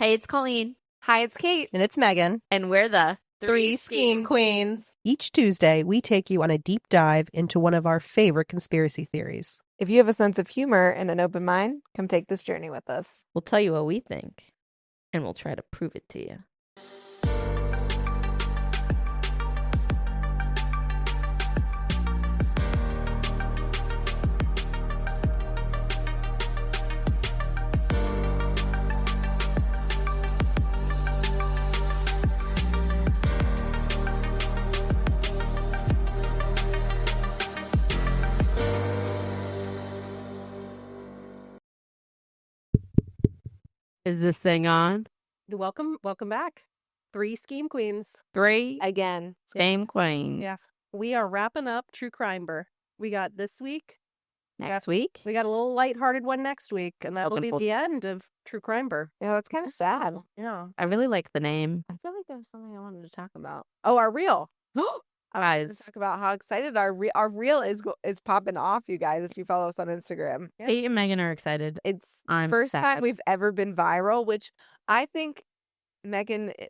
Hey, it's Colleen. Hi, it's Kate. And it's Megan. And we're the Three Scheme Queens. Each Tuesday, we take you on a deep dive into one of our favorite conspiracy theories. If you have a sense of humor and an open mind, come take this journey with us. We'll tell you what we think, and we'll try to prove it to you. Is this thing on? Welcome back. Three Scheme Queens. Three Again. Scheme Queens. Yeah. We are wrapping up True Crimeber. We got this week. Next week? We got a little lighthearted one next week, and that'll Looking be for- the end of True Crimeber. Yeah, it's kind of sad. Yeah. I really like the name. I feel like there's something I wanted to talk about. Oh, our reel. Let's Guys, talk about how excited our reel is popping off, you guys, if you follow us on Instagram. Yeah. Kate and Megan are excited. It's I'm first sad. time we've ever been viral, which I think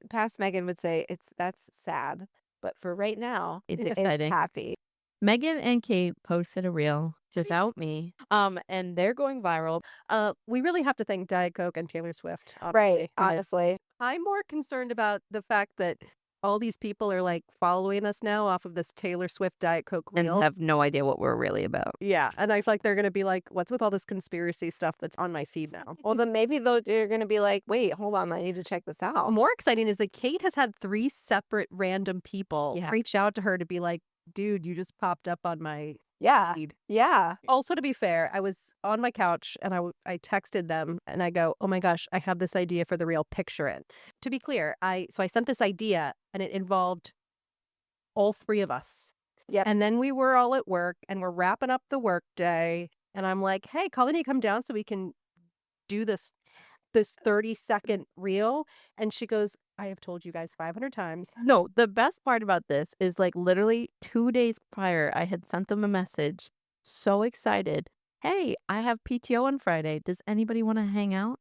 past Megan would say that's sad. But for right now, It's it's exciting. happy. Megan and Kate posted a reel without me. And they're going viral. We really have to thank Diet Coke and Taylor Swift. Right, obviously. honestly. I'm more concerned about the fact that all these people are like following us now off of this Taylor Swift Diet Coke And reel. have no idea what we're really about. Yeah, and I feel like they're going to be like, what's with all this conspiracy stuff that's on my feed now? Well, then maybe they're going to be like, wait, hold on, I need to check this out. More exciting is that Kate has had 3 separate random people Yeah. reach out to her to be like, dude, you just popped up on my Yeah, feed. yeah. Also, to be fair, I was on my couch and I texted them and I go, oh my gosh, I have this idea for the real, picture it. To be clear, I sent this idea and it involved all 3 of us. Yep. And then we were all at work and we're wrapping up the work day. And I'm like, hey, Colleen, you come down so we can do this 30-second reel. And she goes, I have told you guys 500 times. No, the best part about this is like literally 2 days prior, I had sent them a message, so excited. Hey, I have PTO on Friday. Does anybody want to hang out?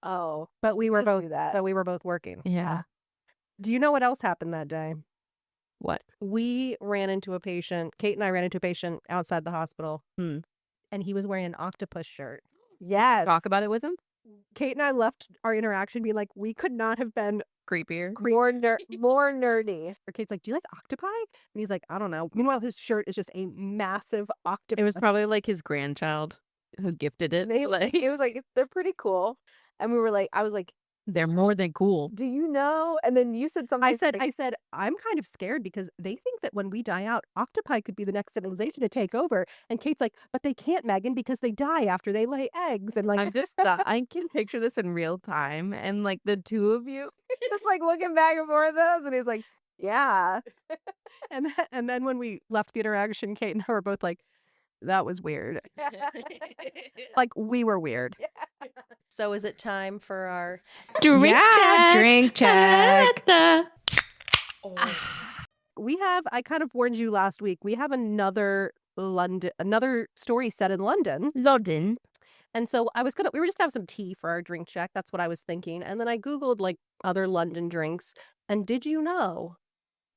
Oh, But we were we both do that. but we were both working. Yeah. Do you know what else happened that day? What? We ran into a patient. Kate and I ran into a patient outside the hospital. Hmm. And he was wearing an octopus shirt. Yes. Talk about it with him? Kate and I left our interaction being like, we could not have been. Creepier. More nerdy. Or Kate's like, do you like octopi? And he's like, I don't know. Meanwhile, his shirt is just a massive octopus. It was probably like his grandchild who gifted it. It was like, they're pretty cool. And I was like, They're more than cool. do you know? And then you said something. I said, I'm kind of scared because they think that when we die out, octopi could be the next civilization to take over. And Kate's like, but they can't, Megan, because they die after they lay eggs. And like, I'm just I can picture this in real time, and like the two of you. just like looking back and forth at us. And he's like, yeah. and then when we left the interaction, Kate and I were both like, that was weird. Like, we were weird. So is it time for our Drink check. Drink check. I kind of warned you last week. We have another story set in London. London. And so we were just gonna have some tea for our drink check. That's what I was thinking. And then I Googled like other London drinks. And did you know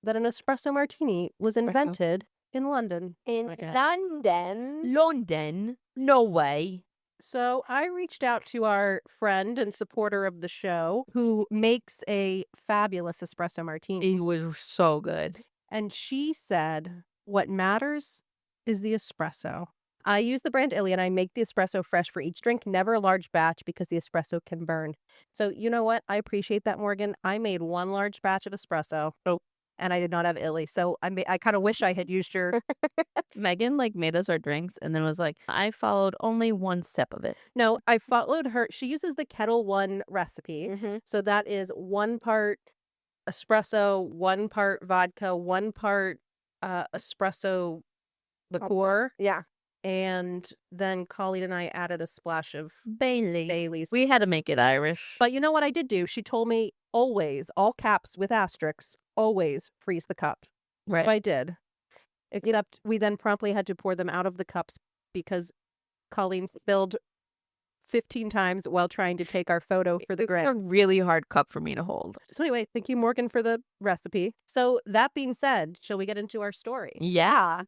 that an espresso martini was invented in London? In Okay. London. London? No way. So I reached out to our friend and supporter of the show who makes a fabulous espresso martini. It was so good. And she said, what matters is the espresso. I use the brand Illy and I make the espresso fresh for each drink, never a large batch because the espresso can burn. So you know what? I appreciate that, Morgan. I made 1 large batch of espresso. Oh. And I did not have Illy. So I kind of wish I had used your... Megan like made us our drinks and then was like, I followed only 1 step of it. No, I followed her. She uses the Kettle One recipe. Mm-hmm. So that is 1 part espresso, 1 part vodka, 1 part espresso liqueur. Yeah. And then Colleen and I added a splash of Bailey's. We had to make it Irish. But you know what I did do? She told me always, all caps with asterisks, always freeze the cup. Right. So I did. Except we then promptly had to pour them out of the cups because Colleen spilled 15 times while trying to take our photo for the It's a grid. really hard cup for me to hold. So anyway, thank you, Morgan, for the recipe. So that being said, shall we get into our story? Yeah.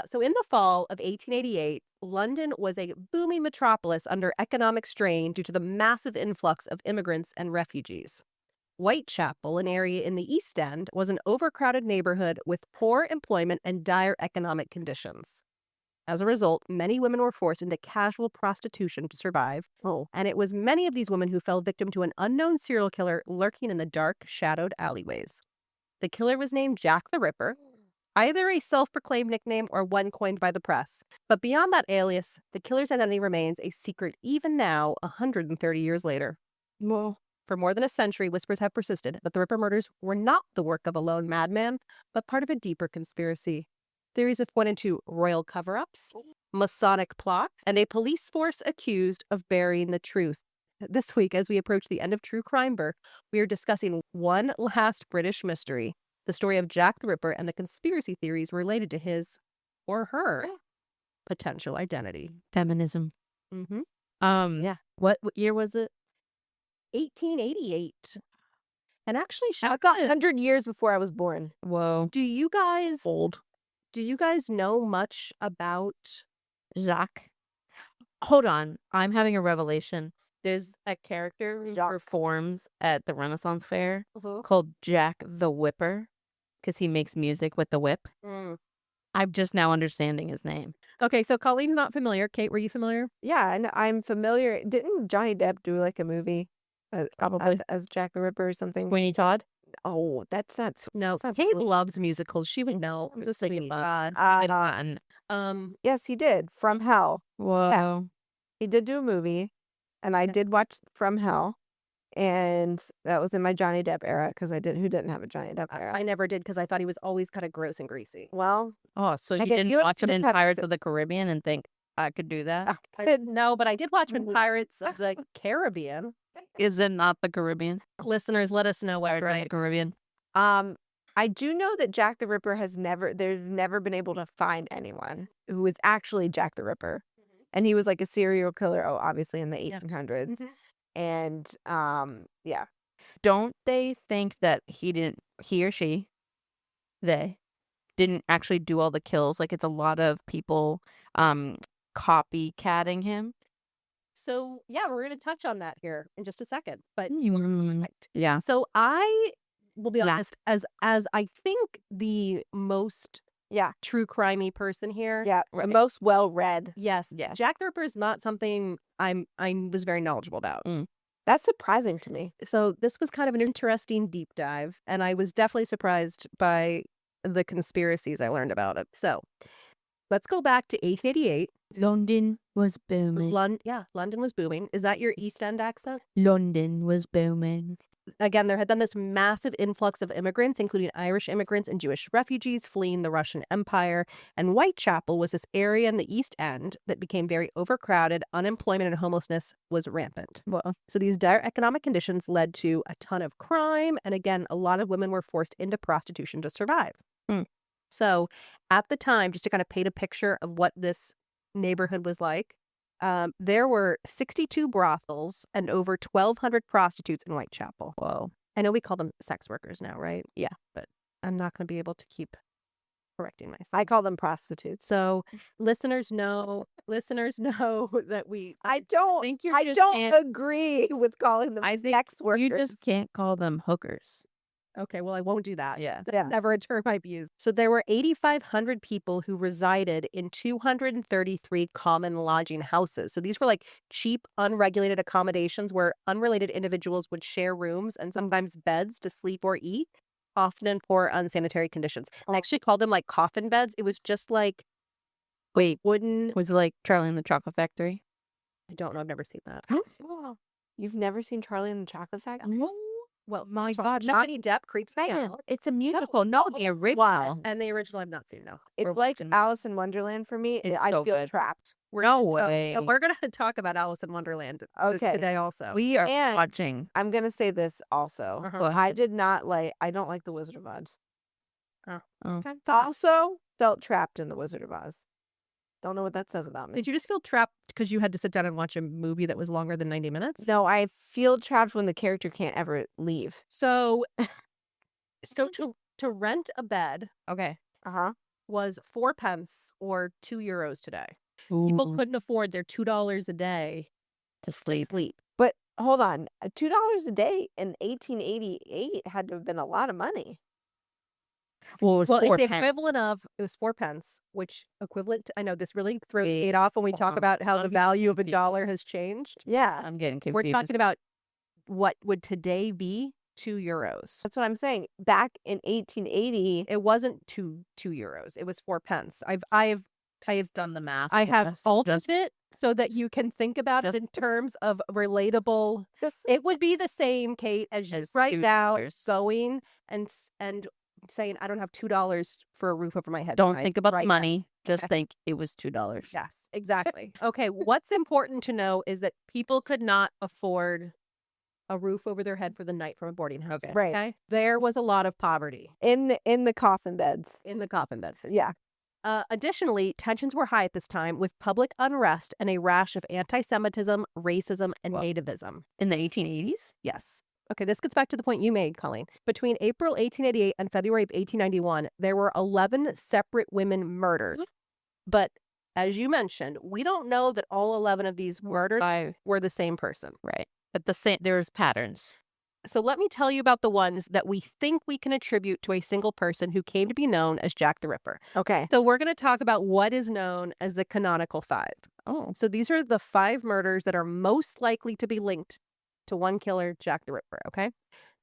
So in the fall of 1888, London was a booming metropolis under economic strain due to the massive influx of immigrants and refugees. Whitechapel, an area in the East End, was an overcrowded neighborhood with poor employment and dire economic conditions. As a result, many women were forced into casual prostitution to survive, and it was many of these women who fell victim to an unknown serial killer lurking in the dark, shadowed alleyways. The killer was named Jack the Ripper, either a self-proclaimed nickname or one coined by the press. But beyond that alias, the killer's identity remains a secret even now, 130 years later. Well, For more than a century, whispers have persisted that the Ripper murders were not the work of a lone madman, but part of a deeper conspiracy. Theories have pointed to royal cover-ups, Masonic plots, and a police force accused of burying the truth. This week, as we approach the end of True Crimeber, we are discussing one last British mystery, the story of Jack the Ripper and the conspiracy theories related to his or her potential identity. feminism. Mm-hmm. Yeah. What year was it? 1888. And actually, I got 100 years before I was born. Whoa. do you guys Old. know much about Jacques. Hold on. I'm having a revelation. There's a character who Jacques. performs at the Renaissance Fair called Jack the Whipper because he makes music with the whip. I'm just now understanding his name. Okay, so Colleen's not familiar. Kate, were you familiar? Yeah, and I'm familiar. Didn't Johnny Depp do like a movie Probably. as Jack the Ripper or something? Sweeney Todd? Oh, that's not. No, That's Kate absolutely- loves musicals. She would know. I'm just thinking God. Yes, he did. From Hell. Whoa. He did do a movie, and I did watch From Hell, and that was in my Johnny Depp era because who didn't have a Johnny Depp era? I never did because I thought he was always kind of gross and greasy. Well, Oh, so you Megan, didn't you watch him just in have to Pirates sit- of the Caribbean and think I could do that? No, but I did watch him in Pirates of the Caribbean. Is it not the Caribbean? Listeners, let us know what's Pirates of the right. Caribbean. I do know that Jack the Ripper they've never been able to find anyone who was actually Jack the Ripper. And he was like a serial killer, obviously in the 1800s. And yeah. Don't they think that he or she, they didn't actually do all the kills? Like it's a lot of people copycatting him. So, yeah, we're going to touch on that here in just a second. But Yeah. so I will be Yeah. honest, as I think the most Yeah. true crimey person here. Yeah. right? Most well read. Yes. Yeah. Jack the Ripper is not something I was very knowledgeable about. That's surprising to me. So this was kind of an interesting deep dive, and I was definitely surprised by the conspiracies I learned about it. So let's go back to 1888. London was booming. London was booming. Is that your East End accent? London was booming. Again, there had been this massive influx of immigrants, including Irish immigrants and Jewish refugees fleeing the Russian Empire. And Whitechapel was this area in the East End that became very overcrowded. Unemployment and homelessness was rampant. Well, So these dire economic conditions led to a ton of crime. And again, a lot of women were forced into prostitution to survive. So at the time, just to kind of paint a picture of what this neighborhood was like, there were 62 brothels and over 1,200 prostitutes in Whitechapel. whoa. I know we call them sex workers now, right? Yeah. But I'm not going to be able to keep correcting myself. I call them prostitutes. So listeners know that we I don't think you I just don't can't- agree with calling them I think sex workers. you just can't call them hookers. Okay, well, I won't do that. Yeah. That's Yeah. never a term I've used. So there were 8,500 people who resided in 233 common lodging houses. So these were like cheap, unregulated accommodations where unrelated individuals would share rooms and sometimes beds to sleep or eat, often in poor, unsanitary conditions. I actually called them like coffin beds. It was just like Wait, wooden. was it like Charlie and the Chocolate Factory? I don't know. I've never seen that. Wow. You've never seen Charlie and the Chocolate Factory? Well, My God, no, Johnny Depp creeps me Man, out. it's a musical. No, the original. Wow. And the original I've not seen, no. It's We're like watching- Alice in Wonderland for me. It's I so feel good. trapped. No way. We're going to talk about Alice in Wonderland Okay. today also. We are And- watching. I'm gonna say this also. Uh-huh. Go I ahead. did not like. I don't like the Wizard of Oz. Okay. Also felt trapped in the Wizard of Oz. Don't know what that says about me. Did you just feel trapped because you had to sit down and watch a movie that was longer than 90 minutes? No, I feel trapped when the character can't ever leave. So to rent a bed Okay. was 4 pence or €2 today. People Ooh, couldn't afford their $2 a day to to sleep. sleep. But hold on, $2 a day in 1888 had to have been a lot of money. Well, it was Well, it's 4 the pence. equivalent of, it was 4 pence, which equivalent to, I know this really throws Wait, Kate off when we talk hold on. about how the I'm value of a confused. dollar has changed. Yeah, I'm getting We're confused. talking about what would today be €2. that's what I'm saying. Back in 1880, It wasn't €2. It was 4 pence. I've done the math. I have Just- altered it so that you can think about it just- in terms of relatable. It would be the same, Kate, as As right now $2. going and saying I don't have $2 for a roof over my head. Don't tonight," think about right the now. money. Just Okay. think it was $2. Yes, exactly. Okay, what's important to know is that people could not afford a roof over their head for the night from a boarding house. Okay. Right. Okay, there was a lot of poverty in the coffin beds. in the coffin beds. Yeah. Additionally, tensions were high at this time with public unrest and a rash of anti-Semitism, racism, and Wow. nativism. In the 1880s? Yes. Okay, this gets back to the point you made, Colleen. Between April 1888 and February of 1891, there were 11 separate women murdered. But as you mentioned, we don't know that all 11 of these murders were the same person. Right. But there's patterns. So let me tell you about the ones that we think we can attribute to a single person who came to be known as Jack the Ripper. Okay. So we're going to talk about what is known as the canonical 5. Oh. So these are the 5 murders that are most likely to be linked to one killer, Jack the Ripper, okay?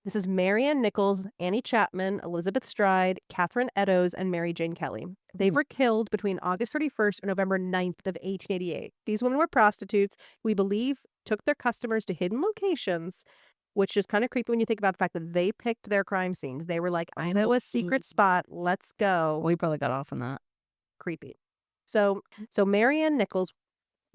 This is Marianne Nichols, Annie Chapman, Elizabeth Stride, Catherine Eddowes, and Mary Jane Kelly. They were killed between August 31st and November 9th of 1888. These women were prostitutes, we believe, took their customers to hidden locations, which is kind of creepy when you think about the fact that they picked their crime scenes. They were like, I know a secret spot, let's go. We probably got off on that. Creepy. So Marianne Nichols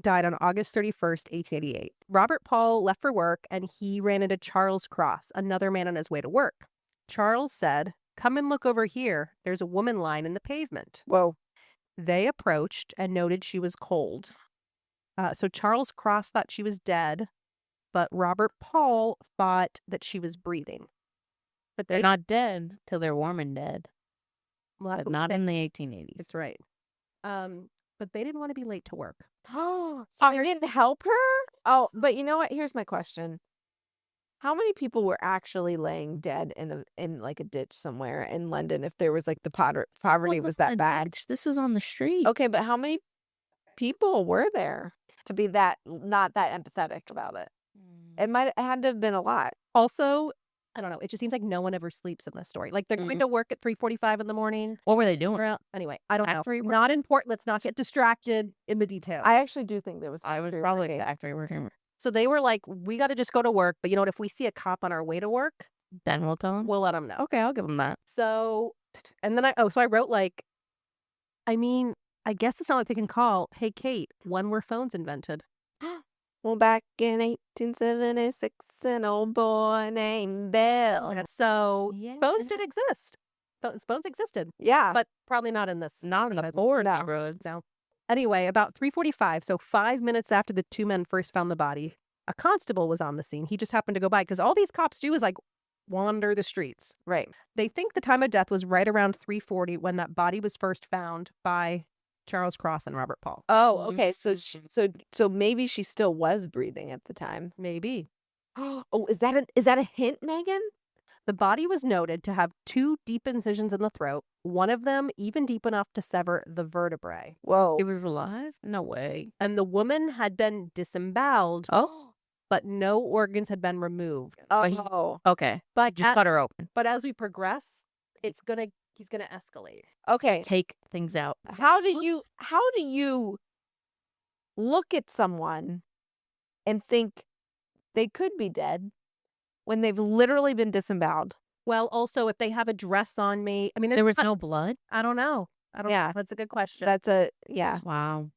died on August 31st, 1888. Robert Paul left for work and he ran into Charles Cross, another man on his way to work. Charles said, "Come and look over here. There's a woman lying in the pavement." Whoa. They approached and noted she was cold. So Charles Cross thought she was dead, but Robert Paul thought that she was breathing. But They're not dead till they're warm and dead. Well, But not in the 1880s. That's right. But they didn't want to be late to work. Oh, so they didn't help her? Oh, but you know what? Here's my question. How many people were actually laying dead in like a ditch somewhere in London if there was like the poverty was that bad? This was on the street. Okay, but how many people were there to be not that empathetic about it? It had to have been a lot. Also, I don't know. It just seems like no one ever sleeps in this story. Like they're going to work at 3:45 in the morning. What were they doing? Anyway, I don't know. Factory work? Not important. Let's not get distracted in the details. I actually do think there was. I was probably factory working. So they were like, we got to just go to work. But you know what? If we see a cop on our way to work, Then we'll tell them. we'll let them know. Okay, I'll give them that. So, and then so I wrote like, I mean, I guess it's not like they can call, "Hey, Kate, when were phones invented?" Well, back in 1876, an old boy named Bill. So Yeah. phones did exist. Phones existed, Yeah. but probably not in this. Not in the poor neighborhoods. No. Anyway, about 3:45, so 5 minutes after the 2 men first found the body, a constable was on the scene. He just happened to go by because all these cops do is like wander the streets. Right. They think the time of death was right around 3:40 when that body was first found by Charles Cross and Robert Paul. Oh, okay. So maybe she still was breathing at the time. Maybe. Oh, is that a hint, Megan? The body was noted to have 2 deep incisions in the throat, one of them even deep enough to sever the vertebrae. Whoa. It was alive? No way. And the woman had been disemboweled, Oh. but no organs had been removed. Oh. Okay. But Just cut her open. But as we progress, he's gonna escalate. Okay. Take things out. How do you look at someone and think they could be dead when they've literally been disemboweled? Well, also if they have a dress on me, I mean, There was no blood? I don't know. Yeah. That's a good question. Yeah. Wow.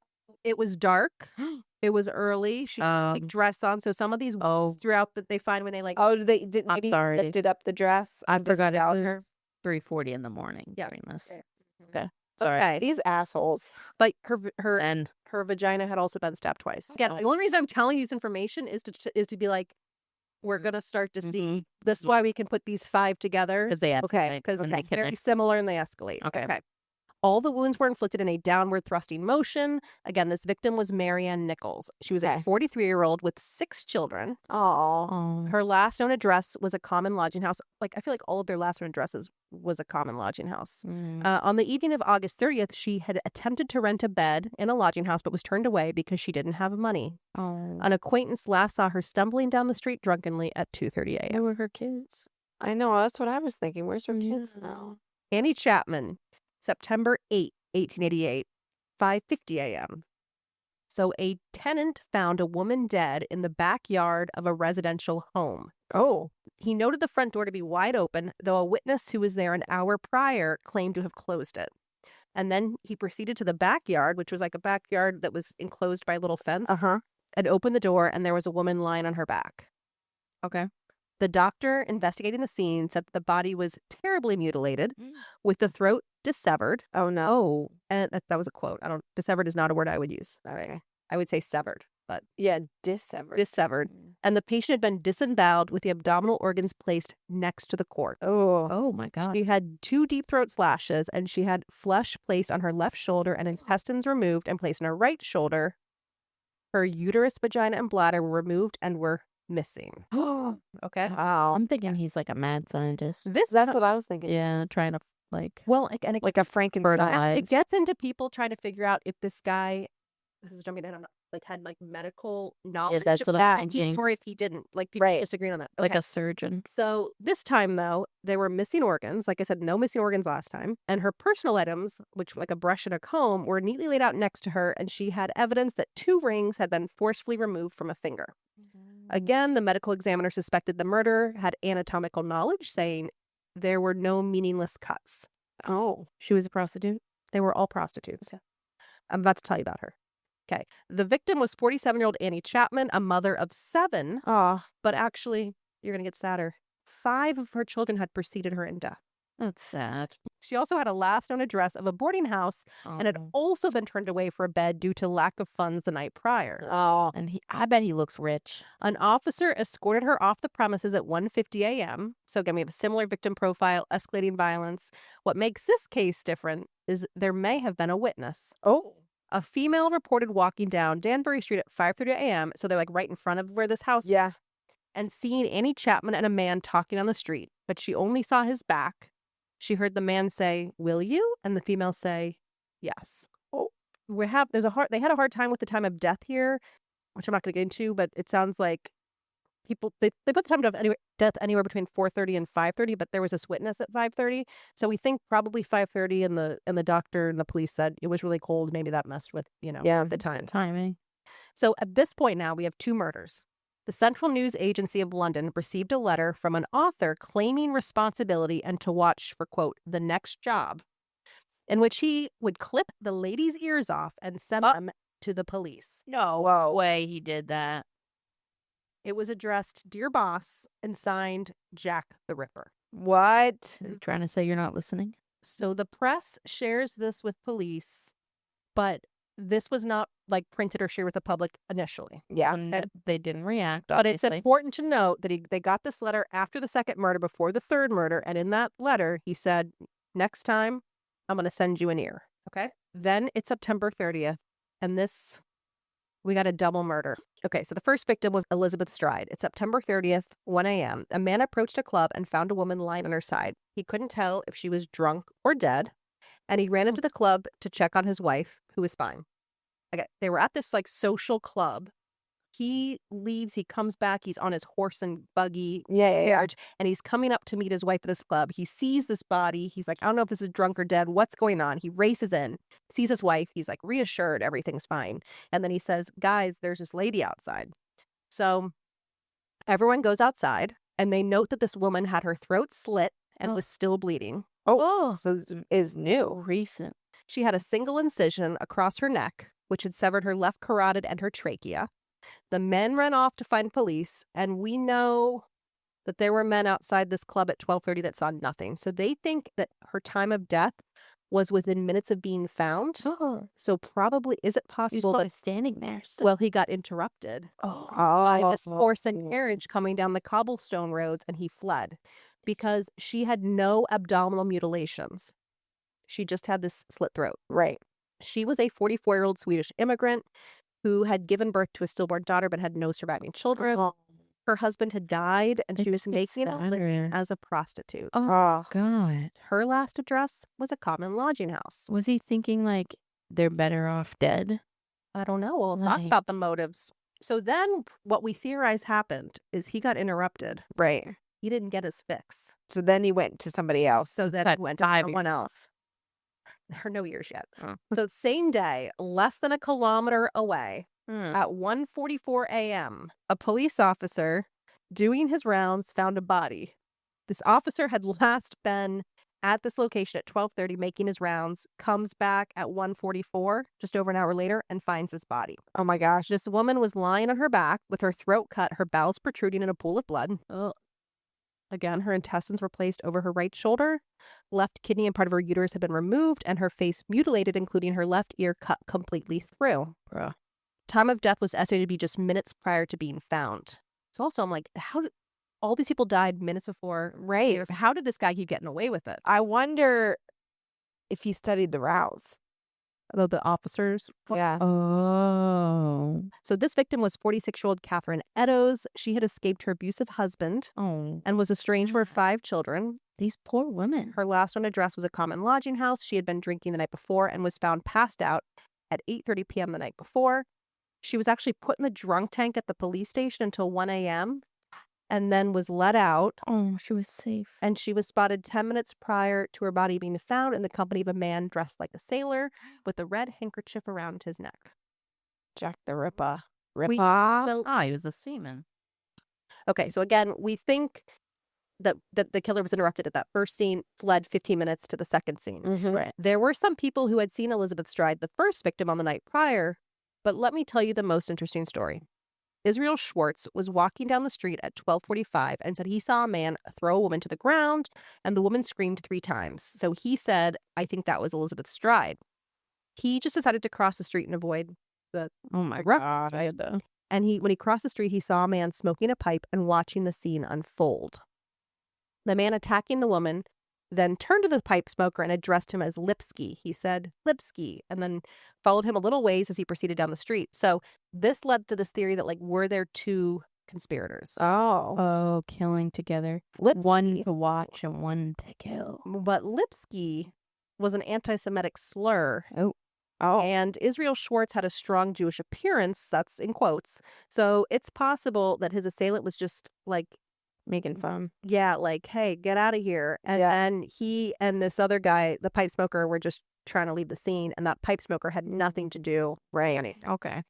It was dark. It was early. She had a big dress on. So some of these wounds throughout that they find when they like. Oh, they did I'm maybe sorry. lifted up the dress. I and forgot it disemboweled her. was 3:40 in the morning Yeah. during this. Okay. Sorry. Okay, these assholes. But her And vagina had also been stabbed twice. Again, the only reason I'm telling you this information is to be like, we're gonna start to see. This is why we can put these 5 together. because they escalate. Okay, Because when it's they very connect. similar and they escalate. Okay. All the wounds were inflicted in a downward thrusting motion. Again, this victim was Marianne Nichols. She was a 43-year-old with 6 children. Oh. Her last known address was a common lodging house. Like, I feel like all of their last known addresses was a common lodging house. On the evening of August 30th, she had attempted to rent a bed in a lodging house, but was turned away because she didn't have money. Oh. An acquaintance last saw her stumbling down the street drunkenly at 2:30 a.m. Where were her kids? I know, that's what I was thinking. Where's her kids Yeah. now? Annie Chapman, September 8, 1888, 5:50 a.m. So a tenant found a woman dead in the backyard of a residential home. Oh. He noted the front door to be wide open, though a witness who was there an hour prior claimed to have closed it. And then he proceeded to the backyard, which was like a backyard that was enclosed by a little fence, and opened the door, and there was a woman lying on her back. Okay. The doctor investigating the scene said that the body was terribly mutilated, with the throat dissevered. Oh, no. And that was a quote. Dissevered is not a word I would use. Okay. I would say severed, but Yeah, dissevered. dissevered. And the patient had been disemboweled with the abdominal organs placed next to the cord. Oh. Oh my God. She had 2 deep throat slashes, and she had flesh placed on her left shoulder and intestines removed and placed on her right shoulder. Her uterus, vagina, and bladder were removed and were missing. Okay. Wow. I'm thinking he's like a mad scientist. This That's what I was thinking. Yeah, trying to like well, Like a Frankenstein. fertilize. it gets into people trying to figure out if this guy, this is jumping ahead, had like medical knowledge, that's what I'm about thinking. it, or if he didn't. Like people Right. disagreeing on that. like Okay. a surgeon. So this time, though, there were missing organs. Like I said, no missing organs last time. And her personal items, which like a brush and a comb, were neatly laid out next to her. And she had evidence that 2 rings had been forcefully removed from a finger. Again, the medical examiner suspected the murderer had anatomical knowledge, saying there were no meaningless cuts. Oh. She was a prostitute. They were all prostitutes. Okay. I'm about to tell you about her. Okay. The victim was 47-year-old Annie Chapman, a mother of 7. Oh. But actually, you're going to get sadder. 5 of her children had preceded her in death. That's sad. She also had a last known address of a boarding house and had also been turned away for a bed due to lack of funds the night prior. Oh. And I bet he looks rich. An officer escorted her off the premises at 1:50 a.m. So again, we have a similar victim profile, escalating violence. What makes this case different is there may have been a witness. Oh. A female reported walking down Danbury Street at 5:30 a.m. So they're like right in front of where this house Yeah. is. And seeing Annie Chapman and a man talking on the street, but she only saw his back. She heard the man say, "Will you?" and the female say, "Yes." Oh. They had a hard time with the time of death here, which I'm not going to get into, but it sounds like people they put the time of death anywhere between 4:30 and 5:30, but there was this witness at 5:30, so we think probably 5:30, and the doctor and the police said it was really cold. Maybe that messed with the time. Timing. So at this point now, we have 2 murders. The Central News Agency of London received a letter from an author claiming responsibility and to watch for, quote, the next job, in which he would clip the ladies' ears off and send them to the police. No way he did that. It was addressed, "Dear Boss," and signed Jack the Ripper. What? Is he trying to say you're not listening? So the press shares this with police, but this was not like printed or shared with the public initially. Yeah. And they didn't react, But it's obviously. important to note that they got this letter after the second murder, before the third murder. And in that letter, he said, "Next time, I'm going to send you an ear." Okay. Then it's September 30th. And we got a double murder. Okay. So the first victim was Elizabeth Stride. It's September 30th, 1 a.m. A man approached a club and found a woman lying on her side. He couldn't tell if she was drunk or dead. And he ran into the club to check on his wife, who was fine. Okay, they were at this like social club. He leaves, he comes back, he's on his horse and buggy carriage, and he's coming up to meet his wife at this club. He sees this body. He's like, "I don't know if this is drunk or dead. What's going on?" He races in, sees his wife. He's like reassured everything's fine. And then he says, "Guys, there's this lady outside." So everyone goes outside, and they note that this woman had her throat slit and was still bleeding. Oh. So this is new. Recent. She had a single incision across her neck, which had severed her left carotid and her trachea. The men ran off to find police, and we know that there were men outside this club at 12:30 that saw nothing. So they think that her time of death was within minutes of being found. Oh, So probably, is it he was possible probably that, standing there. well, he got interrupted by this horse and carriage coming down the cobblestone roads, and he fled because she had no abdominal mutilations. She just had this slit throat. Right. She was a 44-year-old Swedish immigrant who had given birth to a stillborn daughter but had no surviving children. Oh, Her husband had died, and she was making a living as a prostitute. Oh, God. Her last address was a common lodging house. Was he thinking like they're better off dead? I don't know. We'll talk Like- about the motives. So then what we theorize happened is he got interrupted. right. He didn't get his fix. So then he went to somebody else. So then That he went to 5 someone else. Or no years yet. Oh. So same day, less than a kilometer away, Hmm. at 1:44 a.m., a police officer doing his rounds found a body. This officer had last been at this location at 12:30 making his rounds, comes back at 1:44, just over an hour later, and finds his body. Oh my gosh. This woman was lying on her back with her throat cut, her bowels protruding in a pool of blood. Oh. Again, her intestines were placed over her right shoulder, left kidney and part of her uterus had been removed, and her face mutilated, including her left ear cut completely through. Bruh. Time of death was estimated to be just minutes prior to being found. So also, I'm like, how did all these people died minutes before? Right. How did this guy keep getting away with it? I wonder if he studied the rows. The officers. Yeah. Oh. So this victim was 46-year-old Catherine Eddowes. She had escaped her abusive husband Oh. and was estranged from her 5 children. These poor women. Her last known address was a common lodging house. She had been drinking the night before and was found passed out at 8:30 p.m. the night before. She was actually put in the drunk tank at the police station until 1 a.m. and then was let out. Oh, she was safe. And she was spotted 10 minutes prior to her body being found in the company of a man dressed like a sailor with a red handkerchief around his neck. Jack the Ripper. We- Ripper. So, Ah, he was a seaman. okay, so again, we think that the killer was interrupted at that first scene, fled 15 minutes to the second scene. Mhm. There were some people who had seen Elizabeth Stride, the first victim, on the night prior, but let me tell you the most interesting story. Israel Schwartz was walking down the street at 12:45 and said he saw a man throw a woman to the ground, and the woman screamed 3 times. So he said, I think that was Elizabeth Stride. He just decided to cross the street and avoid the Oh my Ruck. God. I had to. and when he crossed the street, he saw a man smoking a pipe and watching the scene unfold. The man attacking the woman then turned to the pipe smoker and addressed him as Lipsky. He said, Lipsky, and then followed him a little ways as he proceeded down the street. So this led to this theory that, like, were there 2 conspirators? Oh. Oh, killing together. Lipsky. One to watch and one to kill. But Lipsky was an anti-Semitic slur. Oh. And Israel Schwartz had a strong Jewish appearance, that's in quotes. So it's possible that his assailant was just like, Making fun. yeah, like, hey, get out of here. And Yeah. then he and this other guy, the pipe smoker, were just trying to leave the scene. And that pipe smoker had nothing to do with Right. anything. Okay.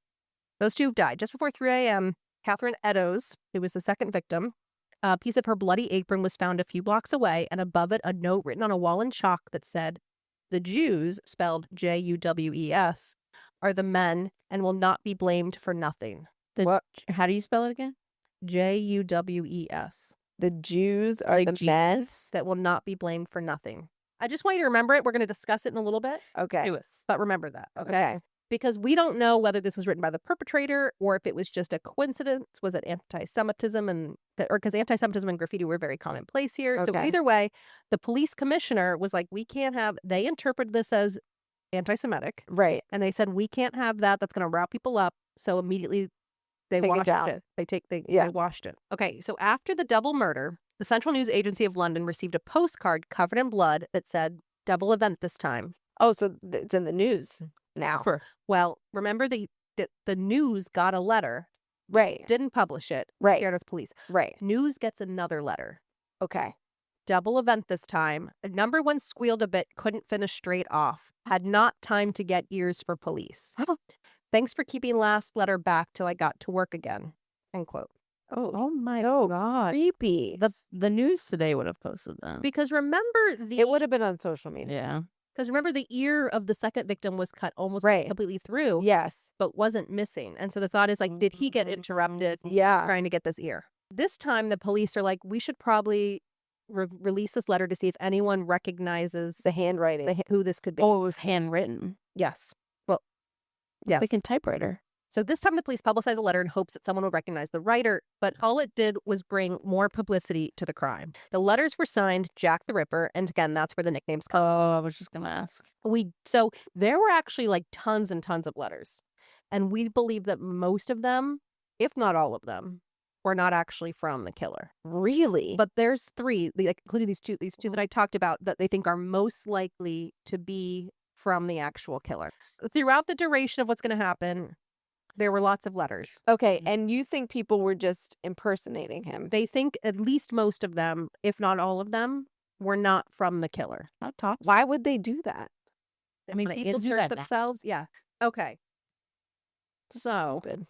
Those 2 died. Just before 3 a.m., Catherine Eddowes, who was the second victim, a piece of her bloody apron was found a few blocks away, and above it, a note written on a wall in chalk that said, the Jews, spelled Jewes, are the men and will not be blamed for nothing. What? How do you spell it again? Jewes. The Jews are Like the men. Jesus? That will not be blamed for nothing. I just want you to remember it. We're going to discuss it in a little bit, Okay. but remember that. Okay. Because we don't know whether this was written by the perpetrator or if it was just a coincidence. Was it anti-Semitism or because anti-Semitism and graffiti were very commonplace here. So Okay. either way, the police commissioner was like, they interpreted this as anti-Semitic, Right. and they said, we can't have that. That's going to rile people up. So immediately they Take it washed down. it. They Yeah. washed it. Okay, so after the double murder, the Central News Agency of London received a postcard covered in blood that said, double event this time. Oh, so it's in the news now. Well, remember the news got a letter, Right. didn't publish it, Right. shared with police. Right. News gets another letter. Okay. Double event this time. Number 1 squealed a bit, couldn't finish straight off. Had not time to get ears for police. Thanks for keeping last letter back till I got to work again. End quote. Oh my God. creepy. The news today would have posted that. Because remember It would have been on social media. Yeah. Because remember the ear of the second victim was cut almost Right. completely through, Yes. but wasn't missing. And so the thought is like, did he get interrupted Yeah. trying to get this ear? This time the police are like, we should probably release this letter to see if anyone recognizes The handwriting. who this could be. Oh, it was handwritten. Yes. Well, yes. Like a typewriter. So this time the police publicized the letter in hopes that someone would recognize the writer, but all it did was bring more publicity to the crime. The letters were signed Jack the Ripper, and again, that's where the nicknames come. Oh, I was just going to ask. So there were actually like tons and tons of letters, and we believe that most of them, if not all of them, were not actually from the killer. Really? But there's 3, including these two that I talked about, that they think are most likely to be from the actual killer. Throughout the duration of what's going to happen, there were lots of letters. Okay, and you think people were just impersonating him? They think at least most of them, if not all of them, were not from the killer. Not toxic. Why would they do that? I mean, Wanna people do insert that now. themselves. Yeah. Okay. So, Stupid.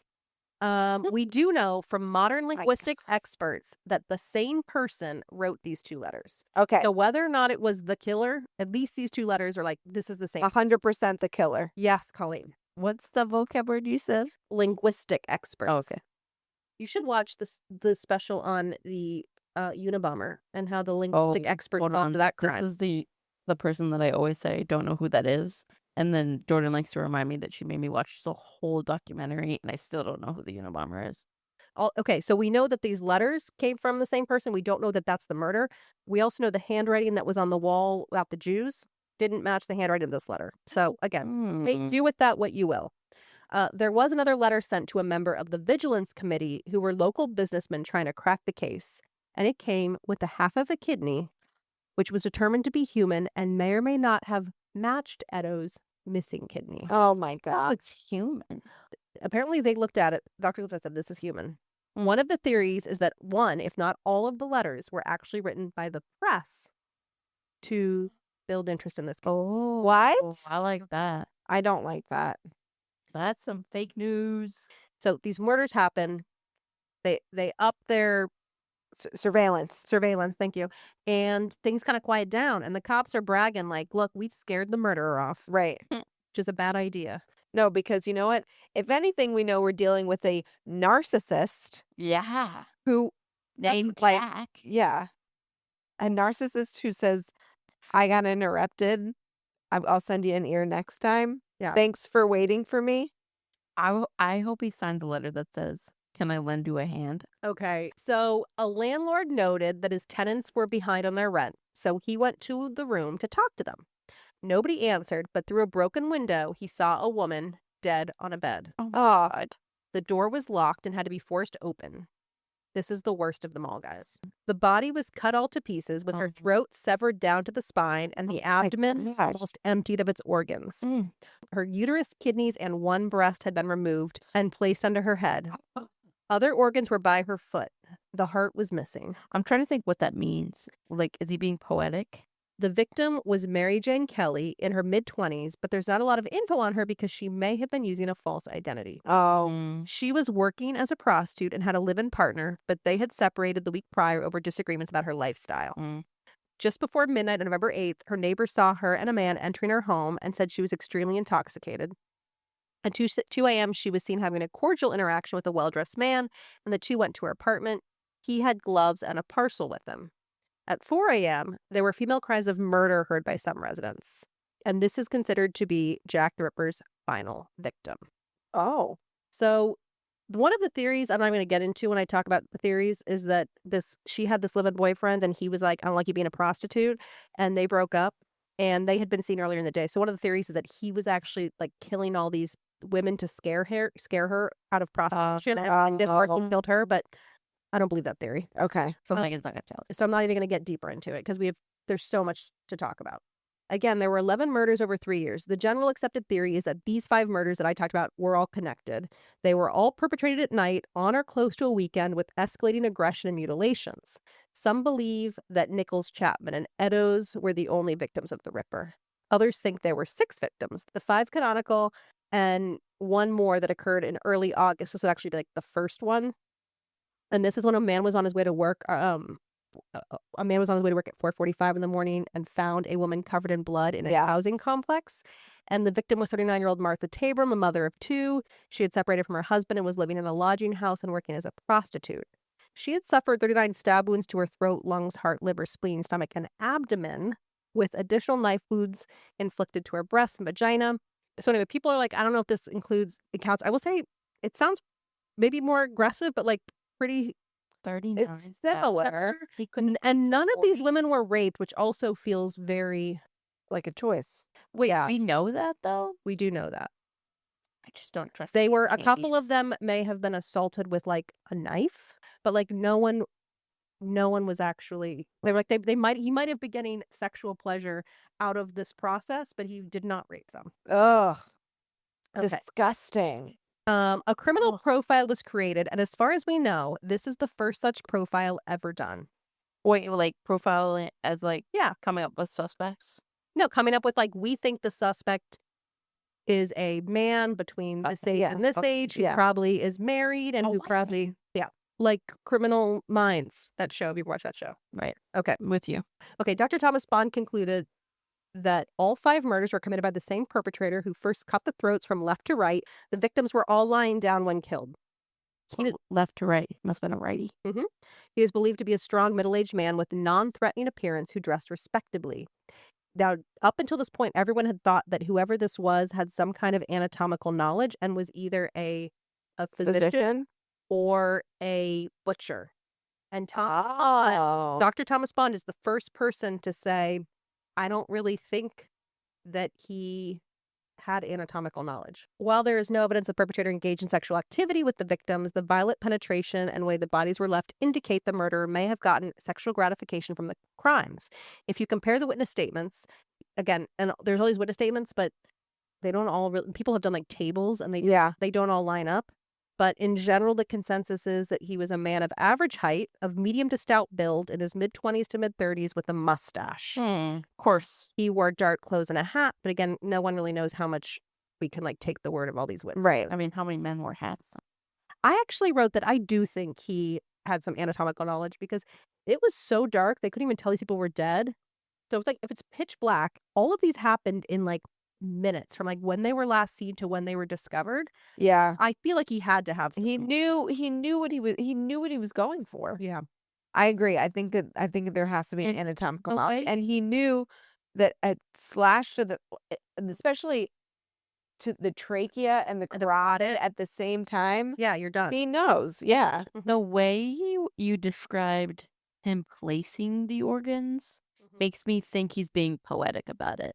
we do know from modern My linguistic experts that the same person wrote these 2 letters. Okay, So whether or not it was the killer, at least these 2 letters are like, this is the same. 100% the killer. Yes, Colleen. What's the vocab word you said? Linguistic experts. Oh, okay. You should watch the special on the Unabomber and how the linguistic experts hold got on. to that This crime. is the person that I always say I don't know who that is. And then Jordan likes to remind me that she made me watch the whole documentary, and I still don't know who the Unabomber is. Okay, so we know that these letters came from the same person. We don't know that that's the murder. We also know the handwriting that was on the wall about the Jews didn't match the handwriting of this letter. So again, do with that what you will. There was another letter sent to a member of the Vigilance Committee who were local businessmen trying to crack the case. And it came with the half of a kidney, which was determined to be human and may or may not have matched Edo's missing kidney. Oh my Oh, God. it's human. Apparently they looked at it. Doctors looked at it and said, this is human. One of the theories is that one, if not all of the letters, were actually written by the press to build interest in this case. Oh, What? I like that. I don't like that. That's some fake news. So these murders happen. They up their Surveillance. surveillance, thank you, and things kind of quiet down. And the cops are bragging like, look, we've scared the murderer off, Right. which is a bad idea. No, because you know what? If anything, we know we're dealing with a narcissist Yeah. who, Named like- Jack. yeah, a narcissist who says, I got interrupted. I'll send you an ear next time. Yeah. Thanks for waiting for me. I hope he signs a letter that says, "Can I lend you a hand?" Okay, so a landlord noted that his tenants were behind on their rent, so he went to the room to talk to them. Nobody answered, but through a broken window, he saw a woman dead on a bed. Oh, The door was locked and had to be forced open. This is the worst of them all, guys. The body was cut all to pieces with her Oh. throat severed down to the spine and the abdomen gosh. almost emptied of its organs. Mm. Her uterus, kidneys, and one breast had been removed and placed under her head. Other organs were by her foot. The heart was missing. I'm trying to think what that means. Like, is he being poetic? The victim was Mary Jane Kelly in her mid-20s, but there's not a lot of info on her because she may have been using a false identity. Oh, Mm. She was working as a prostitute and had a live-in partner, but they had separated the week prior over disagreements about her lifestyle. Mm. Just before midnight on November 8th, her neighbor saw her and a man entering her home and said she was extremely intoxicated. At 2 a.m., she was seen having a cordial interaction with a well-dressed man, and the two went to her apartment. He had gloves and a parcel with him. At 4 a.m., there were female cries of murder heard by some residents, and this is considered to be Jack the Ripper's final victim. oh, So one of the theories I'm not going to get into when I talk about the theories is that she had this live-in boyfriend and he was like, I don't like you being a prostitute, and they broke up and they had been seen earlier in the day. So one of the theories is that he was actually like killing all these women to scare her out of prostitution and didn't work and killed her, but I don't believe that theory. okay. So Megan's not gonna tell us. So I'm not even going to get deeper into it because there's so much to talk about. Again, there were 11 murders over 3 years. The general accepted theory is that these 5 murders that I talked about were all connected. They were all perpetrated at night on or close to a weekend with escalating aggression and mutilations. Some believe that Nichols, Chapman, and Eddowes were the only victims of the Ripper. Others think there were 6 victims, the 5 canonical and one more that occurred in early August. This would actually be like the first one. And this is when a man was on his way to work. A man was on his way to work at 4:45 in the morning and found a woman covered in blood in a housing complex. And the victim was 39-year-old Martha Tabram, a mother of 2. She had separated from her husband and was living in a lodging house and working as a prostitute. She had suffered 39 stab wounds to her throat, lungs, heart, liver, spleen, stomach, and abdomen, with additional knife wounds inflicted to her breast and vagina. So anyway, people are like, I don't know if this counts. I will say it sounds maybe more aggressive, but like pretty 39. It's similar. He couldn't. And none of these women were raped, which also feels very. Like a choice. Wait, yeah, We know that though. we do know that. I just don't trust. They were, a the couple of ladies. them may have been assaulted with like a knife, but like no one was actually, they were like, he might have been getting sexual pleasure out of this process, but he did not rape them. Ugh. Okay. Disgusting. A criminal Ugh. profile was created, and as far as we know, this is the first such profile ever done. Wait, like profiling as like Yeah. coming up with suspects. No, coming up with like, we think the suspect is a man between this age yeah, and this okay, age who yeah. probably is married and Oh, who wow. probably, like Criminal Minds, that show. Have you watched that show? Right. Okay. I'm with you. Okay, Dr. Thomas Bond concluded that all 5 murders were committed by the same perpetrator who first cut the throats from left to right. The victims were all lying down when killed. So left to right. Must have been a righty. He is believed to be a strong middle-aged man with non-threatening appearance who dressed respectably. Now, up until this point, everyone had thought that whoever this was had some kind of anatomical knowledge and was either a physician or a butcher. And Dr. Thomas Bond is the first person to say, I don't really think that he had anatomical knowledge. While there is no evidence the perpetrator engaged in sexual activity with the victims, the violent penetration and way the bodies were left indicate the murderer may have gotten sexual gratification from the crimes. If you compare the witness statements, again, and there's all these witness statements, but they don't all really, people have done like tables and they don't all line up. But in general, the consensus is that he was a man of average height, of medium to stout build, in his mid-20s to mid-30s with a mustache. Of course. He wore dark clothes and a hat, but again, no one really knows how much we can like take the word of all these witnesses. Right. I mean, how many men wore hats? I actually wrote that I do think he had some anatomical knowledge because it was so dark they couldn't even tell these people were dead. So it's like, if it's pitch black, all of these happened in like minutes from like when they were last seen to when they were discovered. Yeah. I feel like he had to have some. He knew what he was going for. Yeah. I agree. I think that there has to be an anatomical knowledge, Okay. and he knew that a slash to the, especially to the trachea and the carotid at the same time. Yeah, you're done. He knows. Yeah. The way you described him placing the organs makes me think he's being poetic about it.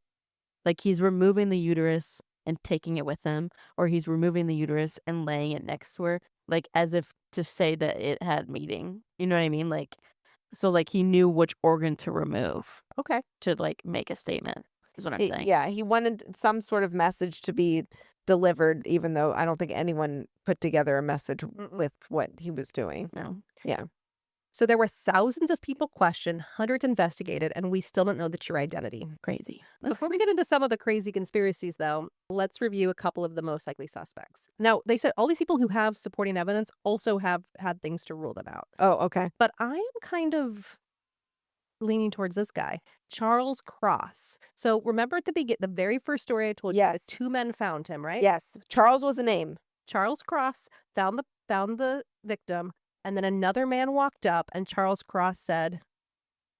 Like he's removing the uterus and taking it with him, or he's removing the uterus and laying it next to her, like as if to say that it had meaning. You know what I mean? Like, so like he knew which organ to remove Okay. to like make a statement, is what I'm saying. Yeah. He wanted some sort of message to be delivered, even though I don't think anyone put together a message with what he was doing. No. Yeah. So there were thousands of people questioned, hundreds investigated, and we still don't know the true identity. Crazy. Before we get into some of the crazy conspiracies, though, let's review a couple of the most likely suspects. Now, they said all these people who have supporting evidence also have had things to rule them out. Oh, okay. But I am kind of leaning towards this guy, Charles Cross. So remember at the very first story I told you, Yes. the 2 men found him, right? Yes. Charles was a name. Charles Cross found the victim, and then another man walked up, and Charles Cross said,